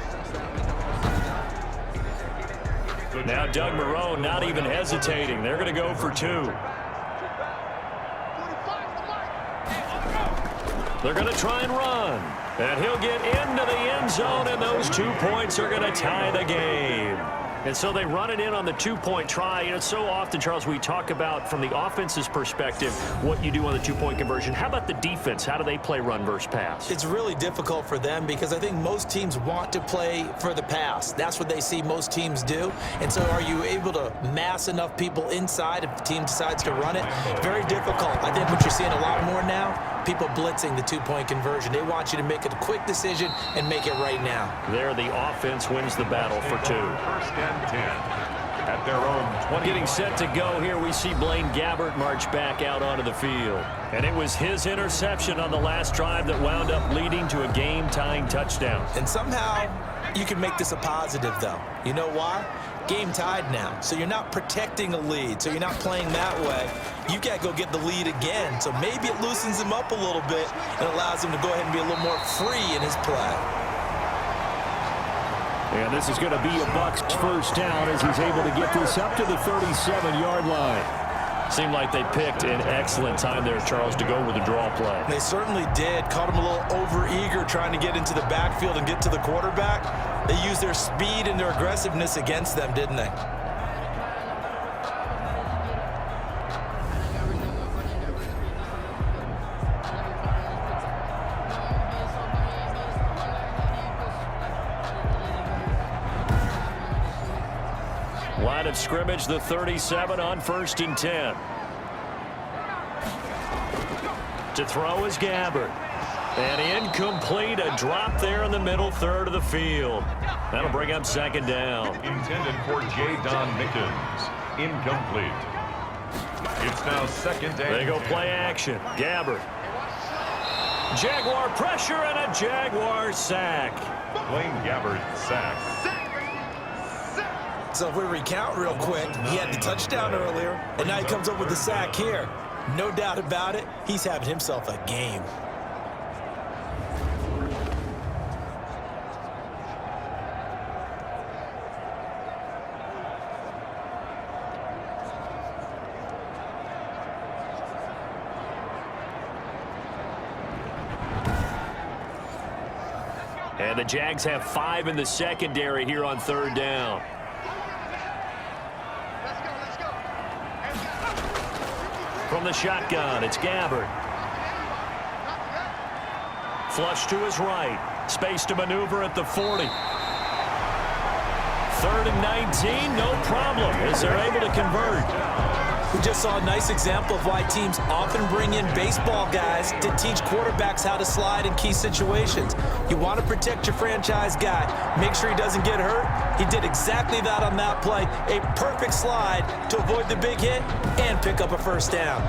Now Doug Marrone not even hesitating. They're going to go for 2. They're going to try and run. And he'll get into the end zone, and those 2 points are going to tie the game. And so they run it in on the 2-point try. You know, so often, Charles, we talk about from the offense's perspective what you do on the 2-point conversion. How about the defense? How do they play run versus pass? It's really difficult for them because I think most teams want to play for the pass. That's what they see most teams do. And so are you able to mass enough people inside if the team decides to run it? Very difficult. I think what you're seeing a lot more now, people blitzing the 2-point conversion. They want you to make a quick decision and make it right now. There, the offense wins the battle for 2. 1st and 10 at their own 20. Getting set to go here, we see Blaine Gabbert march back out onto the field. And it was his interception on the last drive that wound up leading to a game-tying touchdown. And somehow you can make this a positive, though. You know why? Game tied now, so you're not protecting a lead, so you're not playing that way. You got to go get the lead again, so maybe it loosens him up a little bit and allows him to go ahead and be a little more free in his play. And this is going to be a Bucs 1st down as he's able to get this up to the 37-yard line. Seemed like they picked an excellent time there, Charles, to go with the draw play. They certainly did. Caught him a little over-eager trying to get into the backfield and get to the quarterback. They used their speed and their aggressiveness against them, didn't they? Line of scrimmage, the 37 on 1st and 10. To throw is Gabbert. And incomplete, a drop there in the middle third of the field. That'll bring up 2nd down. Intended for J. Don Mickens. Incomplete. It's now 2nd down. They go play action. Gabbert. Jaguar pressure and a Jaguar sack. Blaine Gabbert sacked. So if we recount real quick, he had the touchdown earlier, and now he comes up with the sack here. No doubt about it, he's having himself a game. And the Jags have 5 in the secondary here on 3rd down. From the shotgun, it's Gabbert. Flush to his right. Space to maneuver at the 40. 3rd and 19, no problem, as they're able to convert. We just saw a nice example of why teams often bring in baseball guys to teach quarterbacks how to slide in key situations. You want to protect your franchise guy. Make sure he doesn't get hurt. He did exactly that on that play. A perfect slide to avoid the big hit and pick up a first down.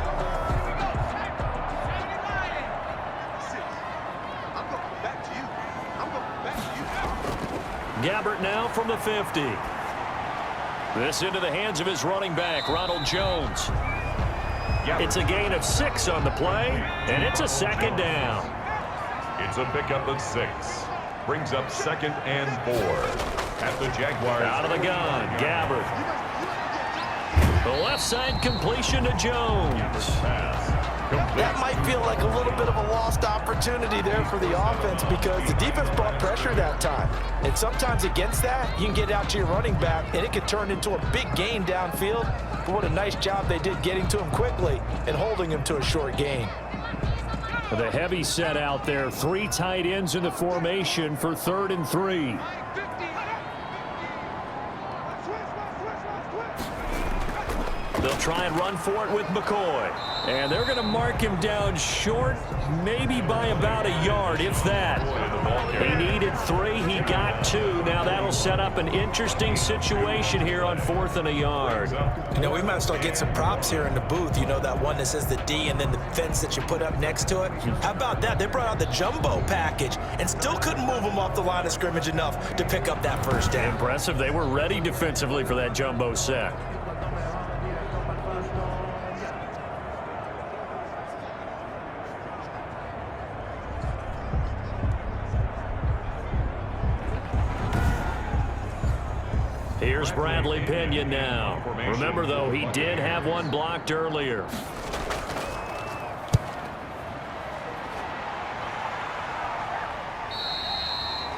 Gabbert now from the 50. This into the hands of his running back, Ronald Jones. It's a gain of 6 on the play, and it's a 2nd down. It's a pickup of 6. Brings up 2nd and 4 at the Jaguars. Out of the gun, Gabbert. The left side completion to Jones. That might feel like a little bit of a lost opportunity there for the offense because the defense brought pressure that time. And sometimes against that, you can get out to your running back, and it could turn into a big gain downfield. But what a nice job they did getting to him quickly and holding him to a short gain. The heavy set out there. 3 tight ends in the formation for 3rd and 3. They'll try and run for it with McCoy. And they're going to mark him down short, maybe by about a yard, if that. He needed 3. He got 2. Now that'll set up an interesting situation here on 4th and a yard. You know, we might start getting some props here in the booth. You know, that one that says the D and then the fence that you put up next to it. How about that? They brought out the jumbo package and still couldn't move him off the line of scrimmage enough to pick up that first down. Impressive. They were ready defensively for that jumbo sack. Here's Bradley Pinion now. Remember, though, he did have one blocked earlier.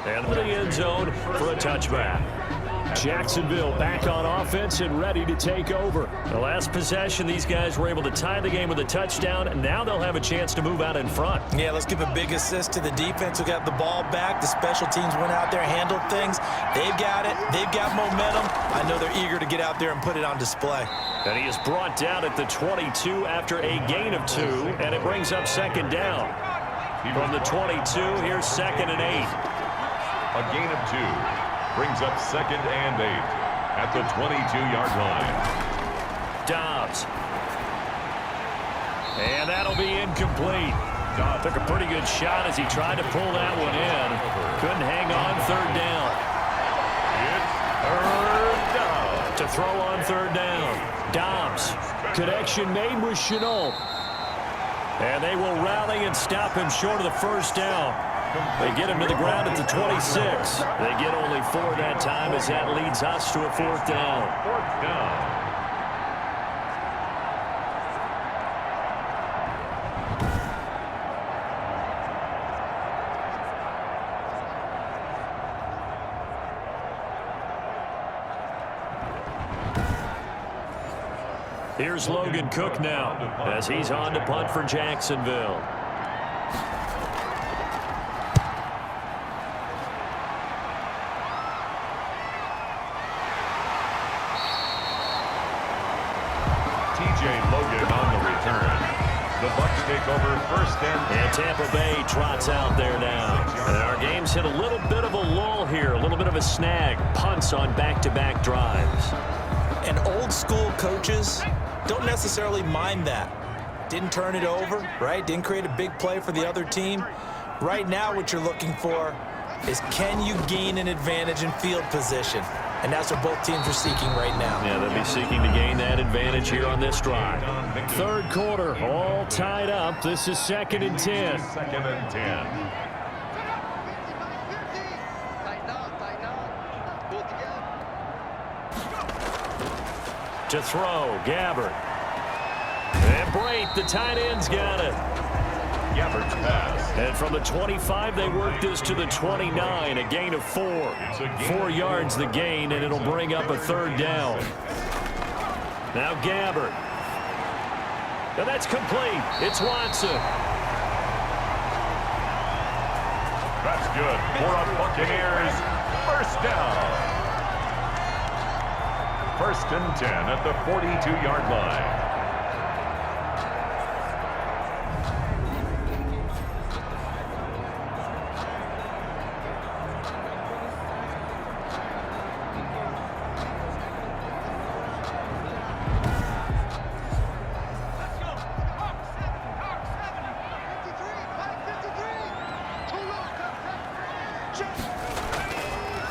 And to the end zone for a touchback. Jacksonville back on offense and ready to take over. The last possession, these guys were able to tie the game with a touchdown, and now they'll have a chance to move out in front. Yeah, let's give a big assist to the defense who got the ball back. The special teams went out there, handled things. They've got it. They've got momentum. I know they're eager to get out there and put it on display. And he is brought down at the 22 after a gain of 2, and it brings up 2nd down. From the 22, here's 2nd and 8. A gain of 2. Brings up 2nd and 8 at the 22-yard line. Dobbs. And that'll be incomplete. Took a pretty good shot as he tried to pull that one in. Couldn't hang on 3rd down. It's 3rd down. To throw on 3rd down. Dobbs. Connection made with Chenault. And they will rally and stop him short of the first down. They get him to the ground at the 26. They get only 4 that time as that leads us to a 4th down. 4th down. Here's Logan Cook now as he's on to punt for Jacksonville. The Bucs take over 1st and Tampa Bay trots out there now. And our game's hit a little bit of a lull here, a little bit of a snag. Punts on back-to-back drives. And old school coaches don't necessarily mind that. Didn't turn it over, right? Didn't create a big play for the other team. Right now what you're looking for is, can you gain an advantage in field position? And that's what both teams are seeking right now. Yeah, they'll be seeking to gain that advantage here on this drive. 3rd quarter, all tied up. This is 2nd and 10. 2nd and 10. To throw, Gabbert. And Brate, the tight end's got it. Gabbert's pass. And from the 25, they work this to the 29, a gain of 4. 4 yards the gain, and it'll bring up a 3rd down. Now Gabbert. And that's complete. It's Watson. That's good for a Buccaneers first down. 1st and 10 at the 42-yard line.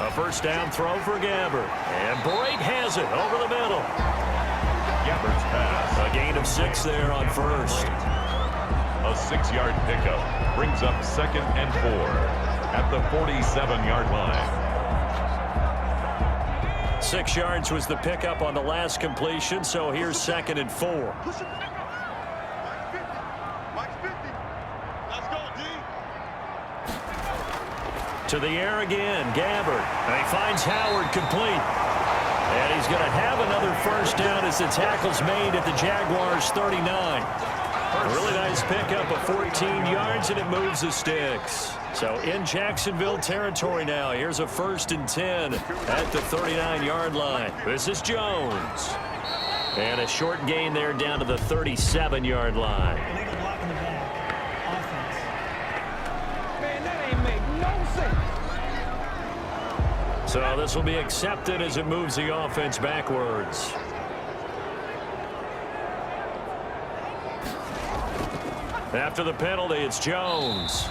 A first down throw for Gabbert. And Brate has it over the middle. Gabbert's pass. A gain of 6 there on first. A 6-yard pickup brings up 2nd and 4 at the 47-yard line. 6 yards was the pickup on the last completion, so here's 2nd and 4. To the air again, Gabbert. And he finds Howard complete. And he's going to have another first down as the tackle's made at the Jaguars' 39. A really nice pickup of 14 yards, and it moves the sticks. So in Jacksonville territory now. Here's a 1st and 10 at the 39-yard line. This is Jones. And a short gain there down to the 37-yard line. Illegal block in the back. Offense. Man, that ain't make no sense. So this will be accepted as it moves the offense backwards. After the penalty, it's Jones.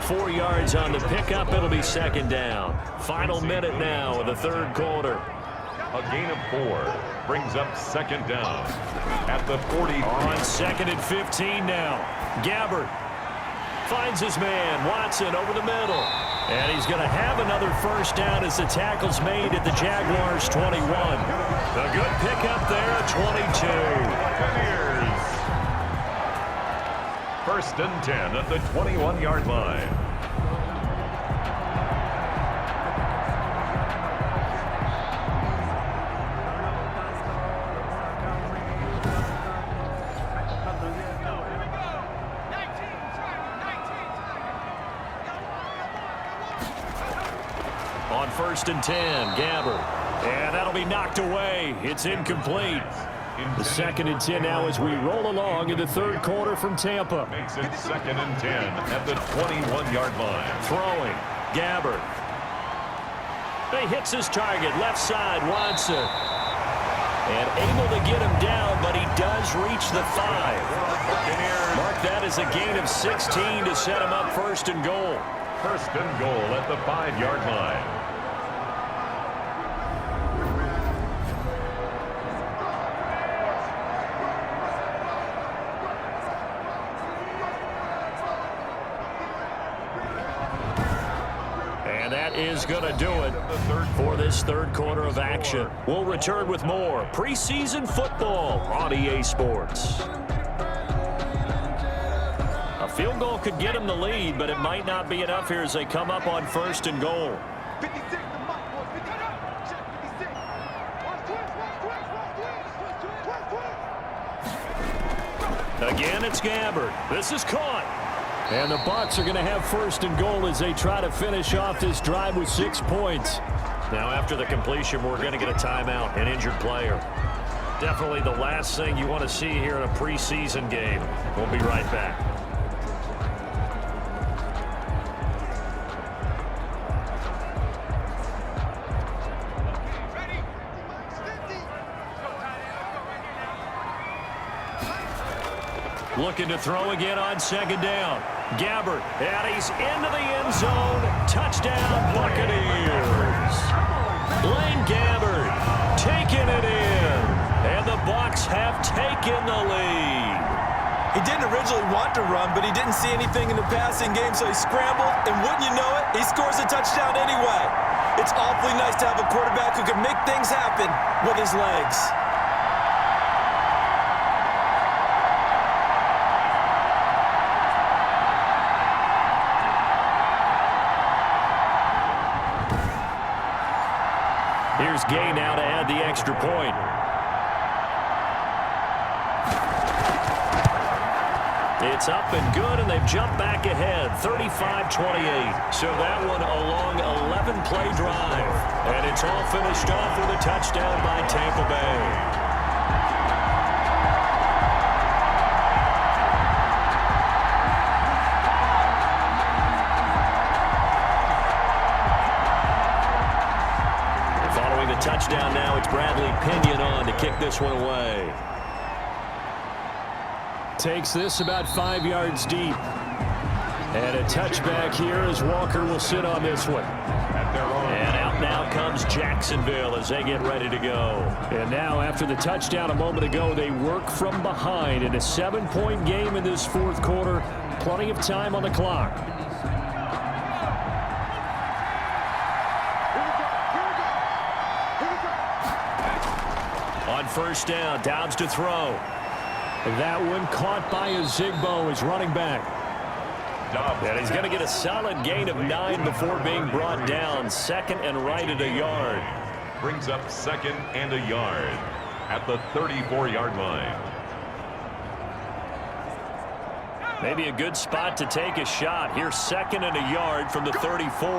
4 yards on the pickup. It'll be 2nd down. Final minute now of the 3rd quarter. A gain of 4 brings up 2nd down at the 40. On 2nd and 15 now. Gabbert finds his man. Watson over the middle. And he's going to have another first down as the tackle's made at the Jaguars' 21. A good pickup there at 22. Buccaneers. 1st and 10 at the 21-yard line. On 1st and 10, Gabbert. And that'll be knocked away. It's incomplete. The 2nd and 10 now as we roll along in the 3rd quarter from Tampa. Makes it 2nd and 10 at the 21-yard line. Throwing, Gabbert. He hits his target, left side, Watson. And able to get him down, but he does reach the 5. Mark that as a gain of 16 to set him up 1st and goal. 1st and goal at the 5-yard line. And that is going to do it for this 3rd quarter of action. We'll return with more preseason football on EA Sports. A field goal could get them the lead, but it might not be enough here as they come up on 1st and goal. 56. Again, it's Gabbert. This is caught. And the Bucs are going to have 1st and goal as they try to finish off this drive with 6 points. Now, after the completion, we're going to get a timeout, an injured player. Definitely the last thing you want to see here in a preseason game. We'll be right back. Looking to throw again on 2nd down. Gabbert, and he's into the end zone. Touchdown, Buccaneers. Blaine Gabbert taking it in. And the Bucs have taken the lead. He didn't originally want to run, but he didn't see anything in the passing game, so he scrambled, and wouldn't you know it, he scores a touchdown anyway. It's awfully nice to have a quarterback who can make things happen with his legs. Here's Gay now to add the extra point. It's up and good, and they've jumped back ahead, 35-28. So that one a long 11-play drive. And it's all finished off with a touchdown by Tampa Bay. Touchdown now. It's Bradley Pinion on to kick this one away. Takes this about 5 yards deep. And a touchback here as Walker will sit on this one. And out now comes Jacksonville as they get ready to go. And now after the touchdown a moment ago, they work from behind in a 7-point game in this fourth quarter. Plenty of time on the clock. On first down, Dobbs to throw. That one caught by Ozigbo as running back. And he's going to get a solid gain of 9 before being brought down. Second and right at a yard. Brings up second and a yard at the 34-yard line. Maybe a good spot to take a shot. Here's second and a yard from the 34.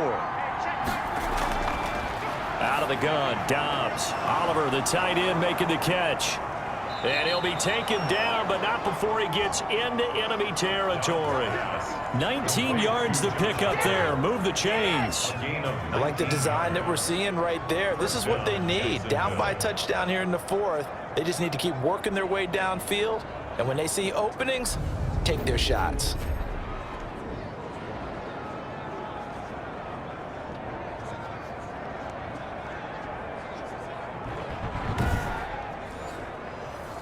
Out of the gun, Dobbs. Oliver, the tight end, making the catch. And he'll be taken down, but not before he gets into enemy territory. 19 yards to pick up there. Move the chains. I like the design that we're seeing right there. This is what they need. Down by a touchdown here in the fourth. They just need to keep working their way downfield. And when they see openings, take their shots.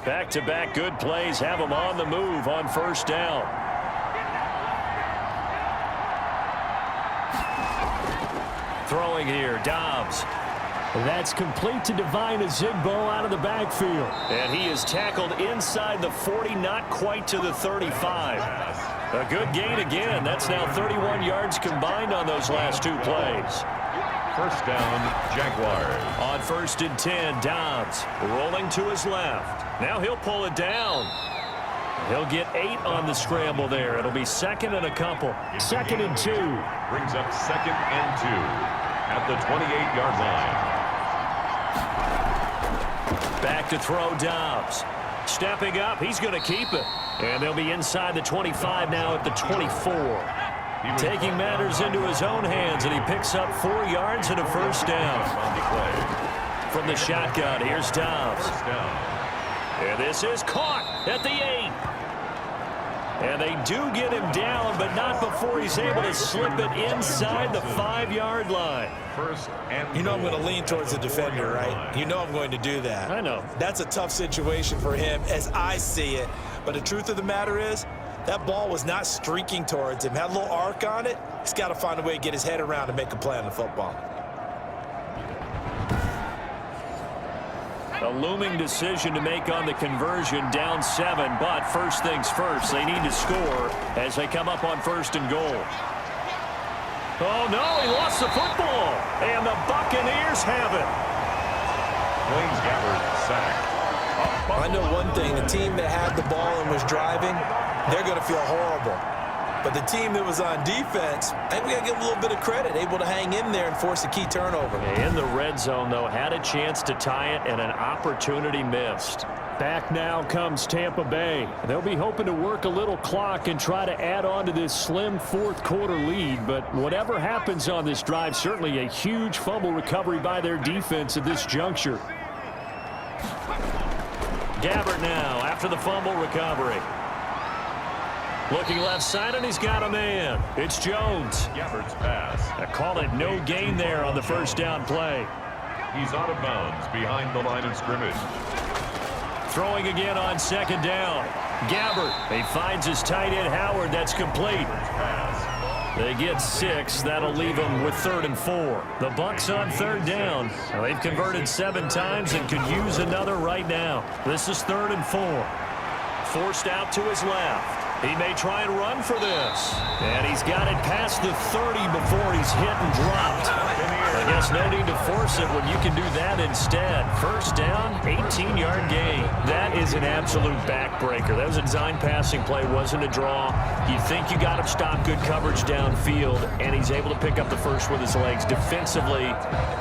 Back-to-back good plays have them on the move on first down. Throwing here, Dobbs. That's complete to Divine Ozigbo out of the backfield. And he is tackled inside the 40, not quite to the 35. A good gain again. That's now 31 yards combined on those last two plays. First down, Jaguars. On first and 10, Dobbs rolling to his left. Now he'll pull it down. He'll get 8 on the scramble there. It'll be second and a couple. Second and 2. Brings up second and 2 at the 28-yard line. Back to throw, Dobbs. Stepping up, he's going to keep it. And they'll be inside the 25 now at the 24. Taking matters into his own hands, and he picks up 4 yards and a first down. From the shotgun, here's Dobbs. And this is caught at the 8. And they do get him down, but not before he's able to slip it inside the 5-yard line. You know I'm going to lean towards the defender, right? You know I'm going to do that. I know. That's a tough situation for him as I see it. But the truth of the matter is, that ball was not streaking towards him. Had a little arc on it. He's got to find a way to get his head around and make a play on the football. A looming decision to make on the conversion, down 7. But first things first, they need to score as they come up on first and goal. Oh, no, he lost the football. And the Buccaneers have it. Blaine Gabbert sacked. I know one thing. The team that had the ball and was driving, they're going to feel horrible. But the team that was on defense, I think we got to give them a little bit of credit, able to hang in there and force a key turnover. In the red zone, though, had a chance to tie it and an opportunity missed. Back now comes Tampa Bay. They'll be hoping to work a little clock and try to add on to this slim fourth quarter lead. But whatever happens on this drive, certainly a huge fumble recovery by their defense at this juncture. Gabbert now after the fumble recovery. Looking left side, and he's got a man. It's Jones. Gabbert's pass. I call it no gain there on the first down play. He's out of bounds behind the line of scrimmage. Throwing again on second down. Gabbert. He finds his tight end Howard. That's complete. They get 6. That'll leave them with 3rd and 4. The Bucs on 3rd down. Now, they've converted 7 times and could use another right now. This is 3rd and 4. Forced out to his left. He may try and run for this. And he's got it past the 30 before he's hit and dropped. A I guess no need to force it when you can do that instead. First down, 18-yard gain. That is an absolute backbreaker. That was a design passing play, wasn't a draw. You think you got him stopped, good coverage downfield, and he's able to pick up the first with his legs. Defensively,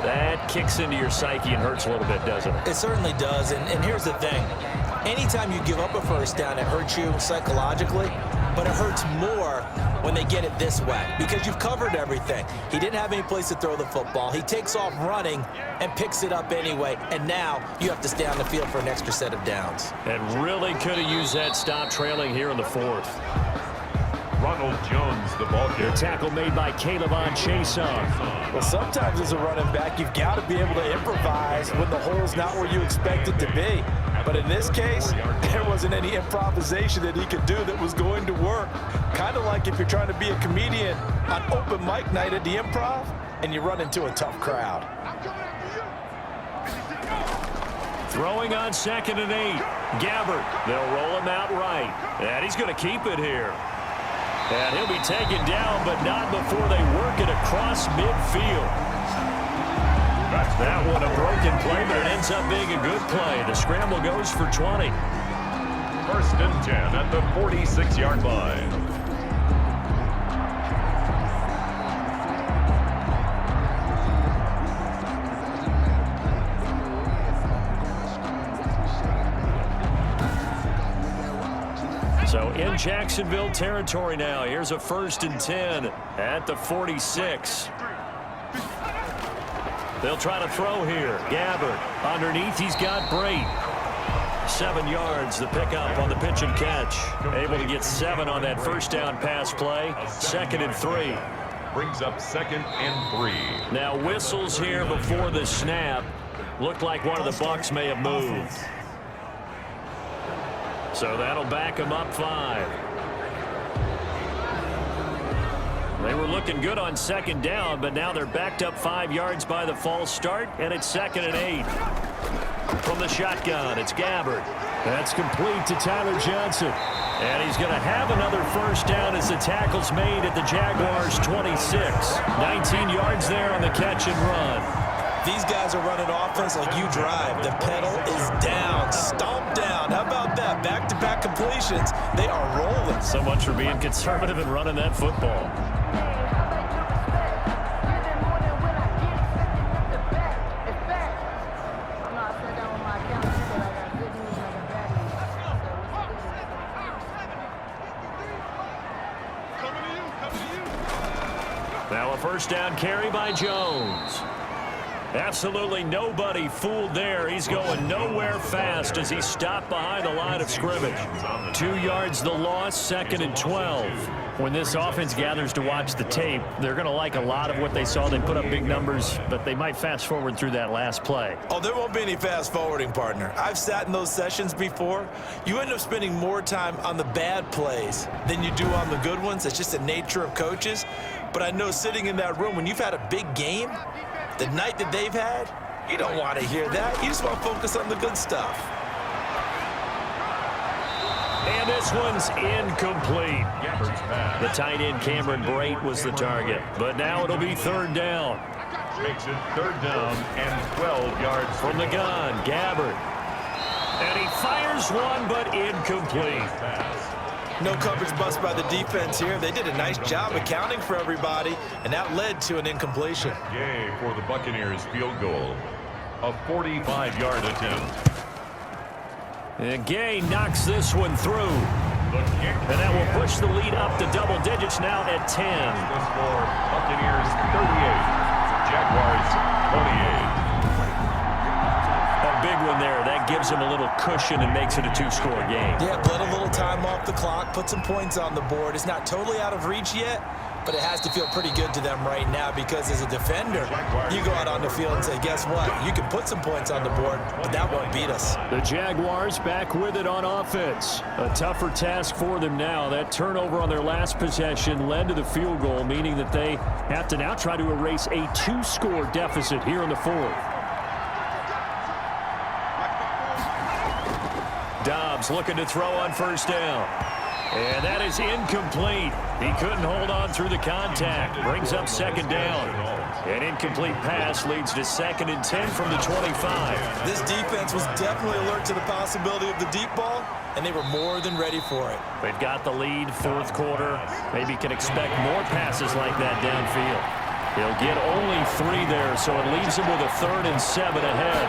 that kicks into your psyche and hurts a little bit, doesn't it? It certainly does, and here's the thing. Anytime you give up a first down, it hurts you psychologically, but it hurts more when they get it this way because you've covered everything. He didn't have any place to throw the football. He takes off running and picks it up anyway, and now you have to stay on the field for an extra set of downs. And really could have used that stop trailing here in the fourth. Ronald Jones, the ball The carrier. tackle made by Caleb on Chason. Well, sometimes as a running back, you've got to be able to improvise when the hole's not where you expect it to be. But in this case, there wasn't any improvisation that he could do that was going to work. Kind of like if you're trying to be a comedian on open mic night at the Improv and you run into a tough crowd. Throwing on 2nd and 8. Gabbert. They'll roll him out right. And he's going to keep it here. And he'll be taken down, but not before they work it across midfield. That one a broken play, but it ends up being a good play. The scramble goes for 20. 1st and 10 at the 46-yard line. So in Jacksonville territory now. Here's a 1st and 10 at the 46. They'll try to throw here. Gabbert underneath. He's got Brate. 7 yards, the pickup on the pitch and catch. Able to get 7 on that first down pass play. 2nd and 3. Brings up 2nd and 3. Now whistles here before the snap. Looked like one of the Bucs may have moved. So that'll back them up 5. They were looking good on 2nd down, but now they're backed up 5 yards by the false start, and it's 2nd and 8. From the shotgun, it's Gabbert. That's complete to Tyler Johnson. And he's going to have another first down as the tackle's made at the Jaguars' 26. 19 yards there on the catch and run. These guys are running offense like you drive. The pedal is down, stomp down. How about that? Back-to-back completions. They are rolling. So much for being conservative and running that football. Now a first down carry by Jones. Absolutely nobody fooled there. He's going nowhere fast as he stopped behind the line of scrimmage. 2 yards the loss, 2nd and 12. When this offense gathers to watch the tape, they're going to like a lot of what they saw. They put up big numbers, but they might fast forward through that last play. Oh, there won't be any fast forwarding, partner. I've sat in those sessions before. You end up spending more time on the bad plays than you do on the good ones. It's just the nature of coaches. But I know sitting in that room, when you've had a big game, the night that they've had, you don't want to hear that. You just want to focus on the good stuff. And this one's incomplete. The tight end Cameron Brate was the target. But now it'll be 3rd down. Makes it 3rd down and 12 yards From the gun, Gabbert. And he fires one, but incomplete. No coverage bust by the defense here. They did a nice job accounting for everybody, and that led to an incompletion. Yay for the Buccaneers field goal. A 45-yard attempt. And Gay knocks this one through. The kick. And that will push the lead up to double digits now at 10. The score, Buccaneers 38, Jaguars 28. A big one there. That gives them a little cushion and makes it a 2-score game. Yeah, let a little time off the clock, put some points on the board. It's not totally out of reach yet, but it has to feel pretty good to them right now because as a defender, you go out on the field and say, guess what? You can put some points on the board, but that won't beat us. The Jaguars back with it on offense. A tougher task for them now. That turnover on their last possession led to the field goal, meaning that they have to now try to erase a 2-score deficit here in the 4th. Dobbs looking to throw on 1st down. And that is incomplete. He couldn't hold on through the contact. Brings up second down. An incomplete pass leads to 2nd and 10 from the 25. This defense was definitely alert to the possibility of the deep ball, and they were more than ready for it. They've got the lead, 4th quarter. Maybe can expect more passes like that downfield. He'll get only 3 there, so it leaves him with a 3rd and 7 ahead.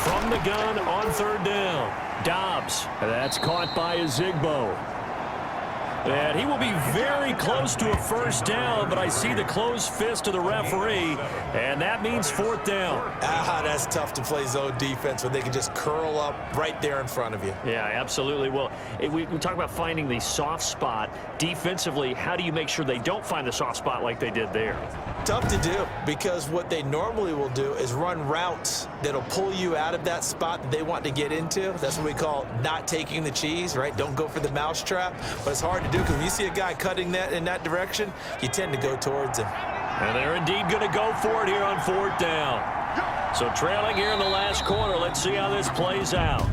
From the gun on 3rd down, Dobbs. That's caught by Ezigbo. And he will be very close to a 1st down, but I see the closed fist of the referee, and that means 4th down. That's tough to play zone defense when they can just curl up right there in front of you. Yeah, absolutely. Well, we talk about finding the soft spot. Defensively, how do you make sure they don't find the soft spot like they did there? Tough to do, because what they normally will do is run routes that'll pull you out of that spot that they want to get into. That's what we call not taking the cheese, right? Don't go for the mousetrap. But it's hard to do because when you see a guy cutting that in that direction, you tend to go towards him. And they're indeed going to go for it here on 4th down. So trailing here in the last quarter. Let's see how this plays out.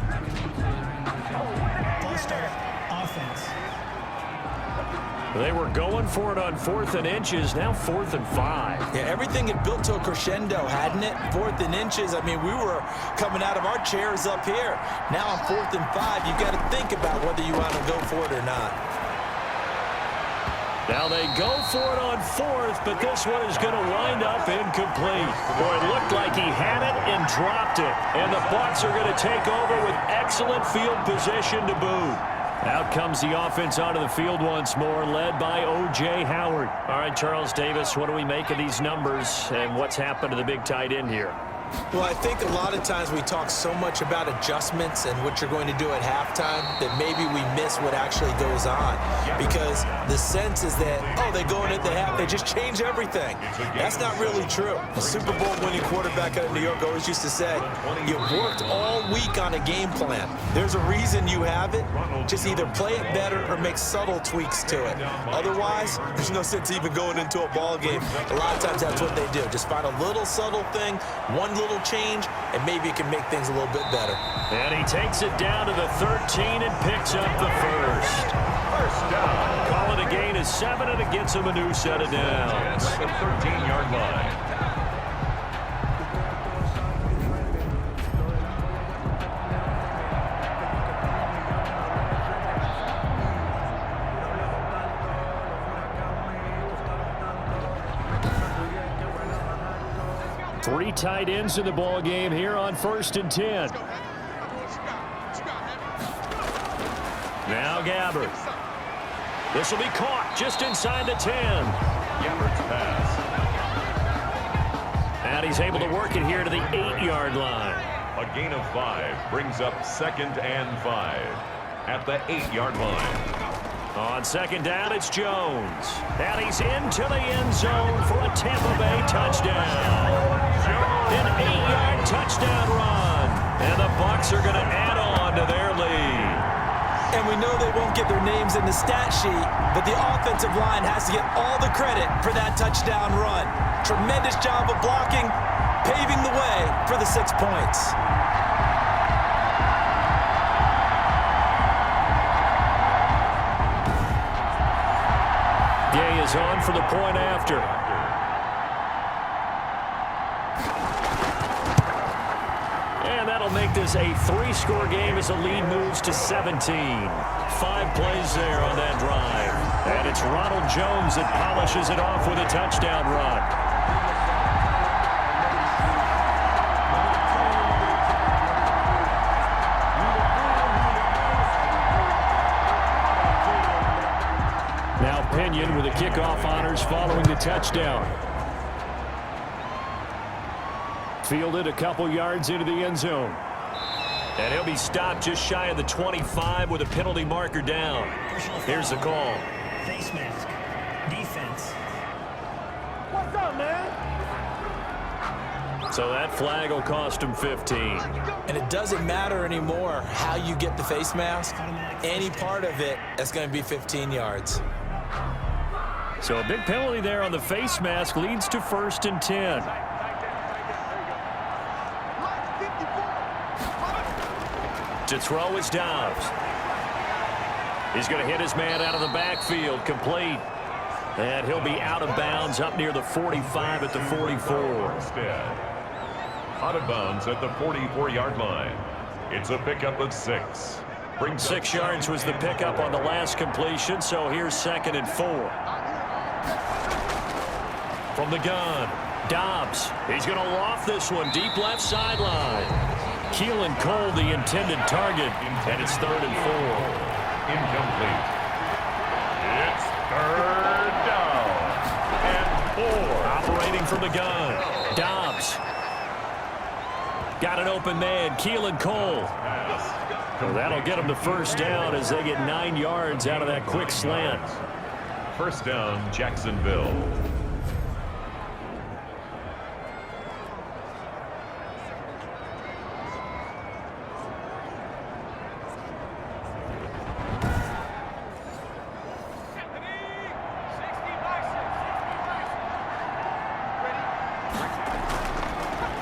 Full start offense. They were going for it on 4th and inches, now 4th and 5. Yeah, everything had built to a crescendo, hadn't it? 4th and inches. I mean, we were coming out of our chairs up here. Now on 4th and 5, you've got to think about whether you want to go for it or not. Now they go for it on 4th, but this one is going to wind up incomplete. Boy, it looked like he had it and dropped it. And the Bucs are going to take over with excellent field position to boot. Out comes the offense onto the field once more, led by O.J. Howard. All right, Charles Davis, what do we make of these numbers and what's happened to the big tight end here? Well, I think a lot of times we talk so much about adjustments and what you're going to do at halftime that maybe we miss what actually goes on. Because the sense is that, oh, they go in at the half, they just change everything. That's not really true. The Super Bowl winning quarterback out of New York always used to say, you worked all week on a game plan. There's a reason you have it. Just either play it better or make subtle tweaks to it. Otherwise, there's no sense even going into a ball game. A lot of times that's what they do. Just find a little subtle thing, one little change, and maybe it can make things a little bit better. And he takes it down to the 13 and picks up the 1st down. Call it a gain of 7, and it gets him a new set of downs. At the 13-yard line. Three tight ends in the ball game here on 1st and 10. Now Gabbard. This will be caught just inside the 10. Gabbard's pass. And he's able to work it here to the 8-yard line. A gain of 5 brings up 2nd and 5 at the 8-yard line. On 2nd down, it's Jones. And he's into the end zone for a Tampa Bay touchdown. An 8-yard touchdown run. And the Bucs are going to add on to their lead. And we know they won't get their names in the stat sheet, but the offensive line has to get all the credit for that touchdown run. Tremendous job of blocking, paving the way for the 6 points. Gay is on for the point after. And that'll make this a 3-score game as the lead moves to 17. 5 plays there on that drive. And it's Ronald Jones that polishes it off with a touchdown run. Pinion with the kickoff honors following the touchdown. Fielded a couple yards into the end zone. And he'll be stopped just shy of the 25 with a penalty marker down. Here's the call. Face mask. Defense. What's up, man? So that flag will cost him 15. And it doesn't matter anymore how you get the face mask. Any part of it, that's going to be 15 yards. So a big penalty there on the face mask leads to 1st and 10. To throw is Dobbs. He's going to hit his man out of the backfield, complete. And he'll be out of bounds up near the 45 at the 44. Out of bounds at the 44-yard line. It's a pickup of 6. 6 yards was the pickup on the last completion, so here's 2nd and 4. From the gun, Dobbs. He's going to loft this one deep left sideline. Keelan Cole, the intended target, and it's 3rd and 4. Incomplete. It's 3rd down and 4. Operating from the gun, Dobbs. Got an open man, Keelan Cole. So that'll get them the 1st down as they get 9 yards out of that quick slant. 1st down, Jacksonville.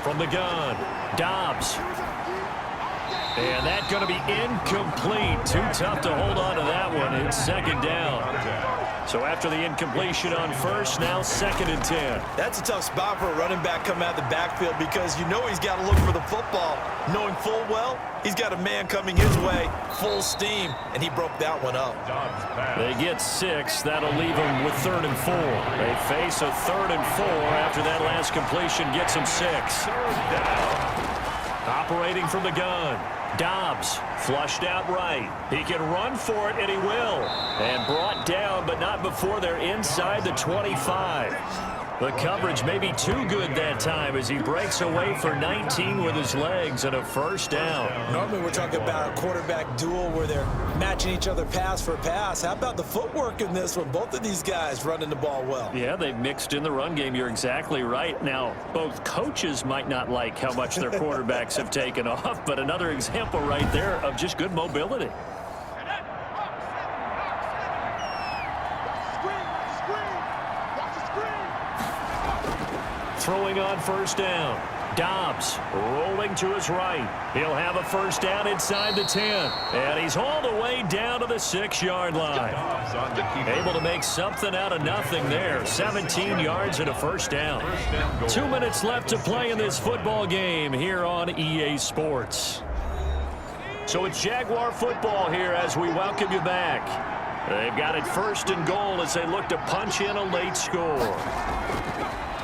From the gun, Dobbs. And that's going to be incomplete. Too tough to hold on to that one. It's 2nd down. So after the incompletion on 1st, now 2nd and 10. That's a tough spot for a running back coming out of the backfield because you know he's got to look for the football, knowing full well he's got a man coming his way, full steam, and he broke that one up. They get 6. That'll leave them with 3rd and 4. They face a 3rd and 4 after that last completion gets them 6. 3rd down. Operating from the gun, Dobbs flushed out right. He can run for it, and he will. And brought down, but not before they're inside the 25. The coverage may be too good that time as he breaks away for 19 with his legs and a 1st down. Normally we're talking about a quarterback duel where they're matching each other pass for pass. How about the footwork in this one? Both of these guys running the ball well. Yeah, they've mixed in the run game. You're exactly right. Now, both coaches might not like how much their quarterbacks have taken off, but another example right there of just good mobility. Throwing on 1st down. Dobbs rolling to his right. He'll have a 1st down inside the 10. And he's all the way down to the 6-yard line. Able to make something out of nothing there. 17 yards and a 1st down. 2 minutes left to play in this football game here on EA Sports. So it's Jaguar football here as we welcome you back. They've got it 1st and goal as they look to punch in a late score.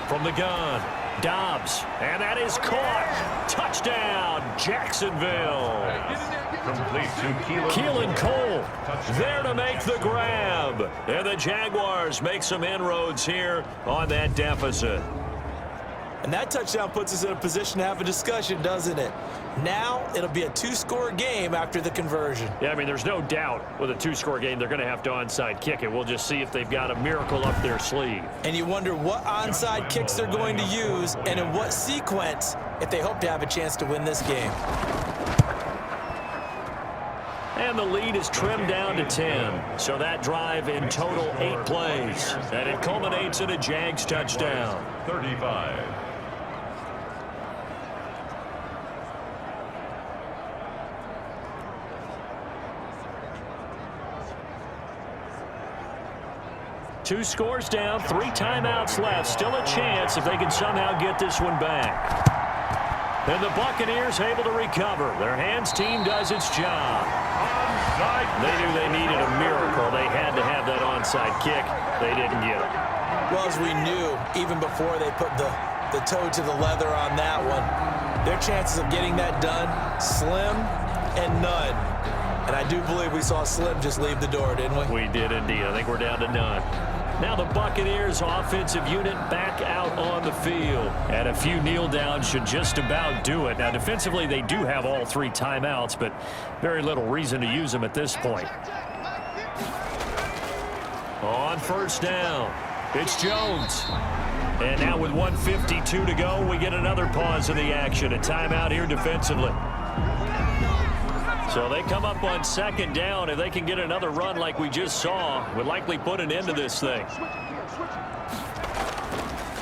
From the gun, Dobbs, and that is caught. Touchdown, Jacksonville. Complete to Keelan Cole there to make the grab. And the Jaguars make some inroads here on that deficit. And that touchdown puts us in a position to have a discussion, doesn't it? Now it'll be a 2-score game after the conversion. Yeah, I mean, there's no doubt with a 2-score game they're going to have to onside kick it. We'll just see if they've got a miracle up their sleeve. And you wonder what onside kicks they're going to use and in what sequence if they hope to have a chance to win this game. And the lead is trimmed down to 10. So that drive in total 8 plays. And it culminates in a Jags touchdown. 35. Two scores down, 3 timeouts left. Still a chance if they can somehow get this one back. And the Buccaneers able to recover. Their hands team does its job. Onside. They knew they needed a miracle. They had to have that onside kick. They didn't get it. Well, as we knew, even before they put the toe to the leather on that one, their chances of getting that done, slim and none. And I do believe we saw Slim just leave the door, didn't we? We did indeed. I think we're down to none. Now the Buccaneers offensive unit back out on the field. And a few kneel downs should just about do it. Now defensively they do have all 3 timeouts, but very little reason to use them at this point. On 1st down, it's Jones. And now with 1:52 to go, we get another pause in the action. A timeout here defensively. So they come up on 2nd down. If they can get another run like we just saw, would likely put an end to this thing.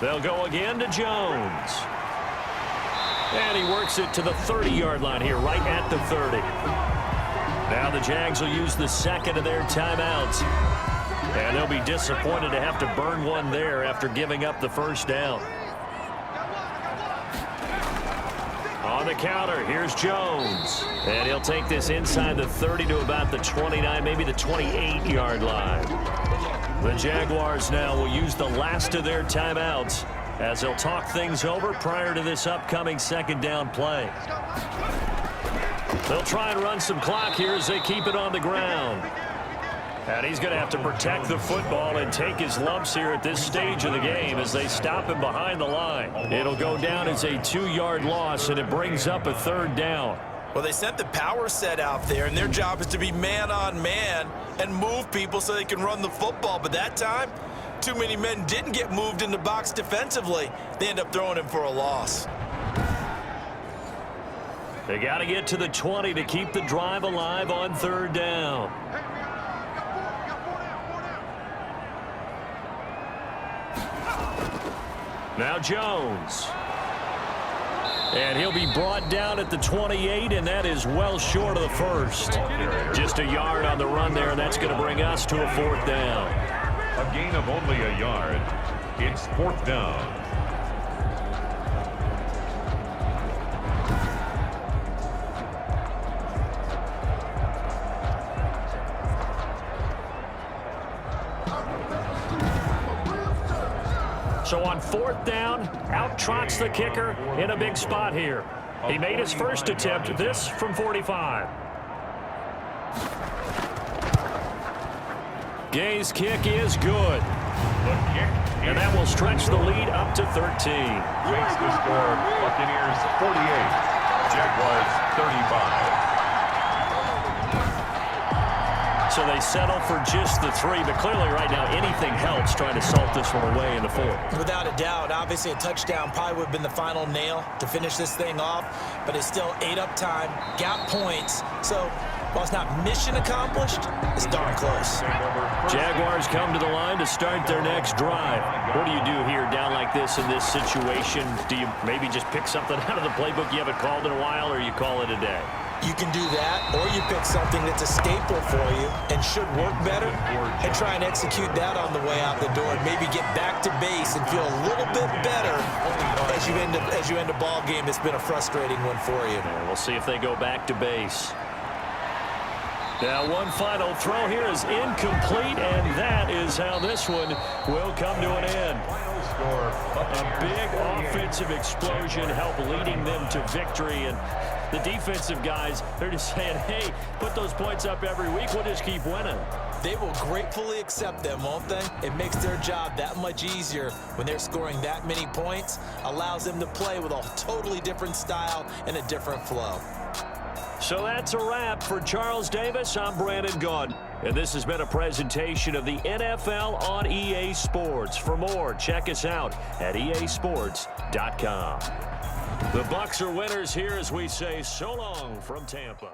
They'll go again to Jones. And he works it to the 30-yard line here, right at the 30. Now the Jags will use the second of their timeouts. And they'll be disappointed to have to burn one there after giving up the first down. On the counter, here's Jones. And he'll take this inside the 30 to about the 29, maybe the 28-yard line. The Jaguars now will use the last of their timeouts as they'll talk things over prior to this upcoming second down play. They'll try and run some clock here as they keep it on the ground. And he's going to have to protect the football and take his lumps here at this stage of the game as they stop him behind the line. It'll go down as a 2-yard loss, and it brings up a third down. Well, they sent the power set out there, and their job is to be man-on-man and move people so they can run the football. But that time, too many men didn't get moved in the box defensively. They end up throwing him for a loss. They got to get to the 20 to keep the drive alive on third down. Now Jones. And he'll be brought down at the 28, and that is well short of the first. Just a yard on the run there, and that's going to bring us to a fourth down. A gain of only a yard. It's fourth down. So on fourth down, out trots the kicker in a big spot here. He made his first attempt, this from 45. Gay's kick is good. The kick, And that will stretch the lead up to 13. makes the score Buccaneers 48, Jaguars 35. So they settle for just the 3, but clearly right now anything helps trying to salt this one away in the 4th. Without a doubt, obviously a touchdown probably would have been the final nail to finish this thing off, but it's still ate up time, got points. So while it's not mission accomplished, it's darn close. Jaguars come to the line to start their next drive. What do you do here down like this in this situation? Do you maybe just pick something out of the playbook you haven't called in a while, or you call it a day? You can do that, or you pick something that's a staple for you and should work better and try and execute that on the way out the door and maybe get back to base and feel a little bit better as you end a ball game that's been a frustrating one for you. And we'll see if they go back to base. Now one final throw here is incomplete, and that is how this one will come to an end. A big offensive explosion helped leading them to victory, and the defensive guys, they're just saying, hey, put those points up every week, we'll just keep winning. They will gratefully accept them, won't they? It makes their job that much easier when they're scoring that many points, allows them to play with a totally different style and a different flow. So that's a wrap for Charles Davis. I'm Brandon Gaudin, and this has been a presentation of the NFL on EA Sports. For more, check us out at easports.com. The Bucs are winners here as we say so long from Tampa.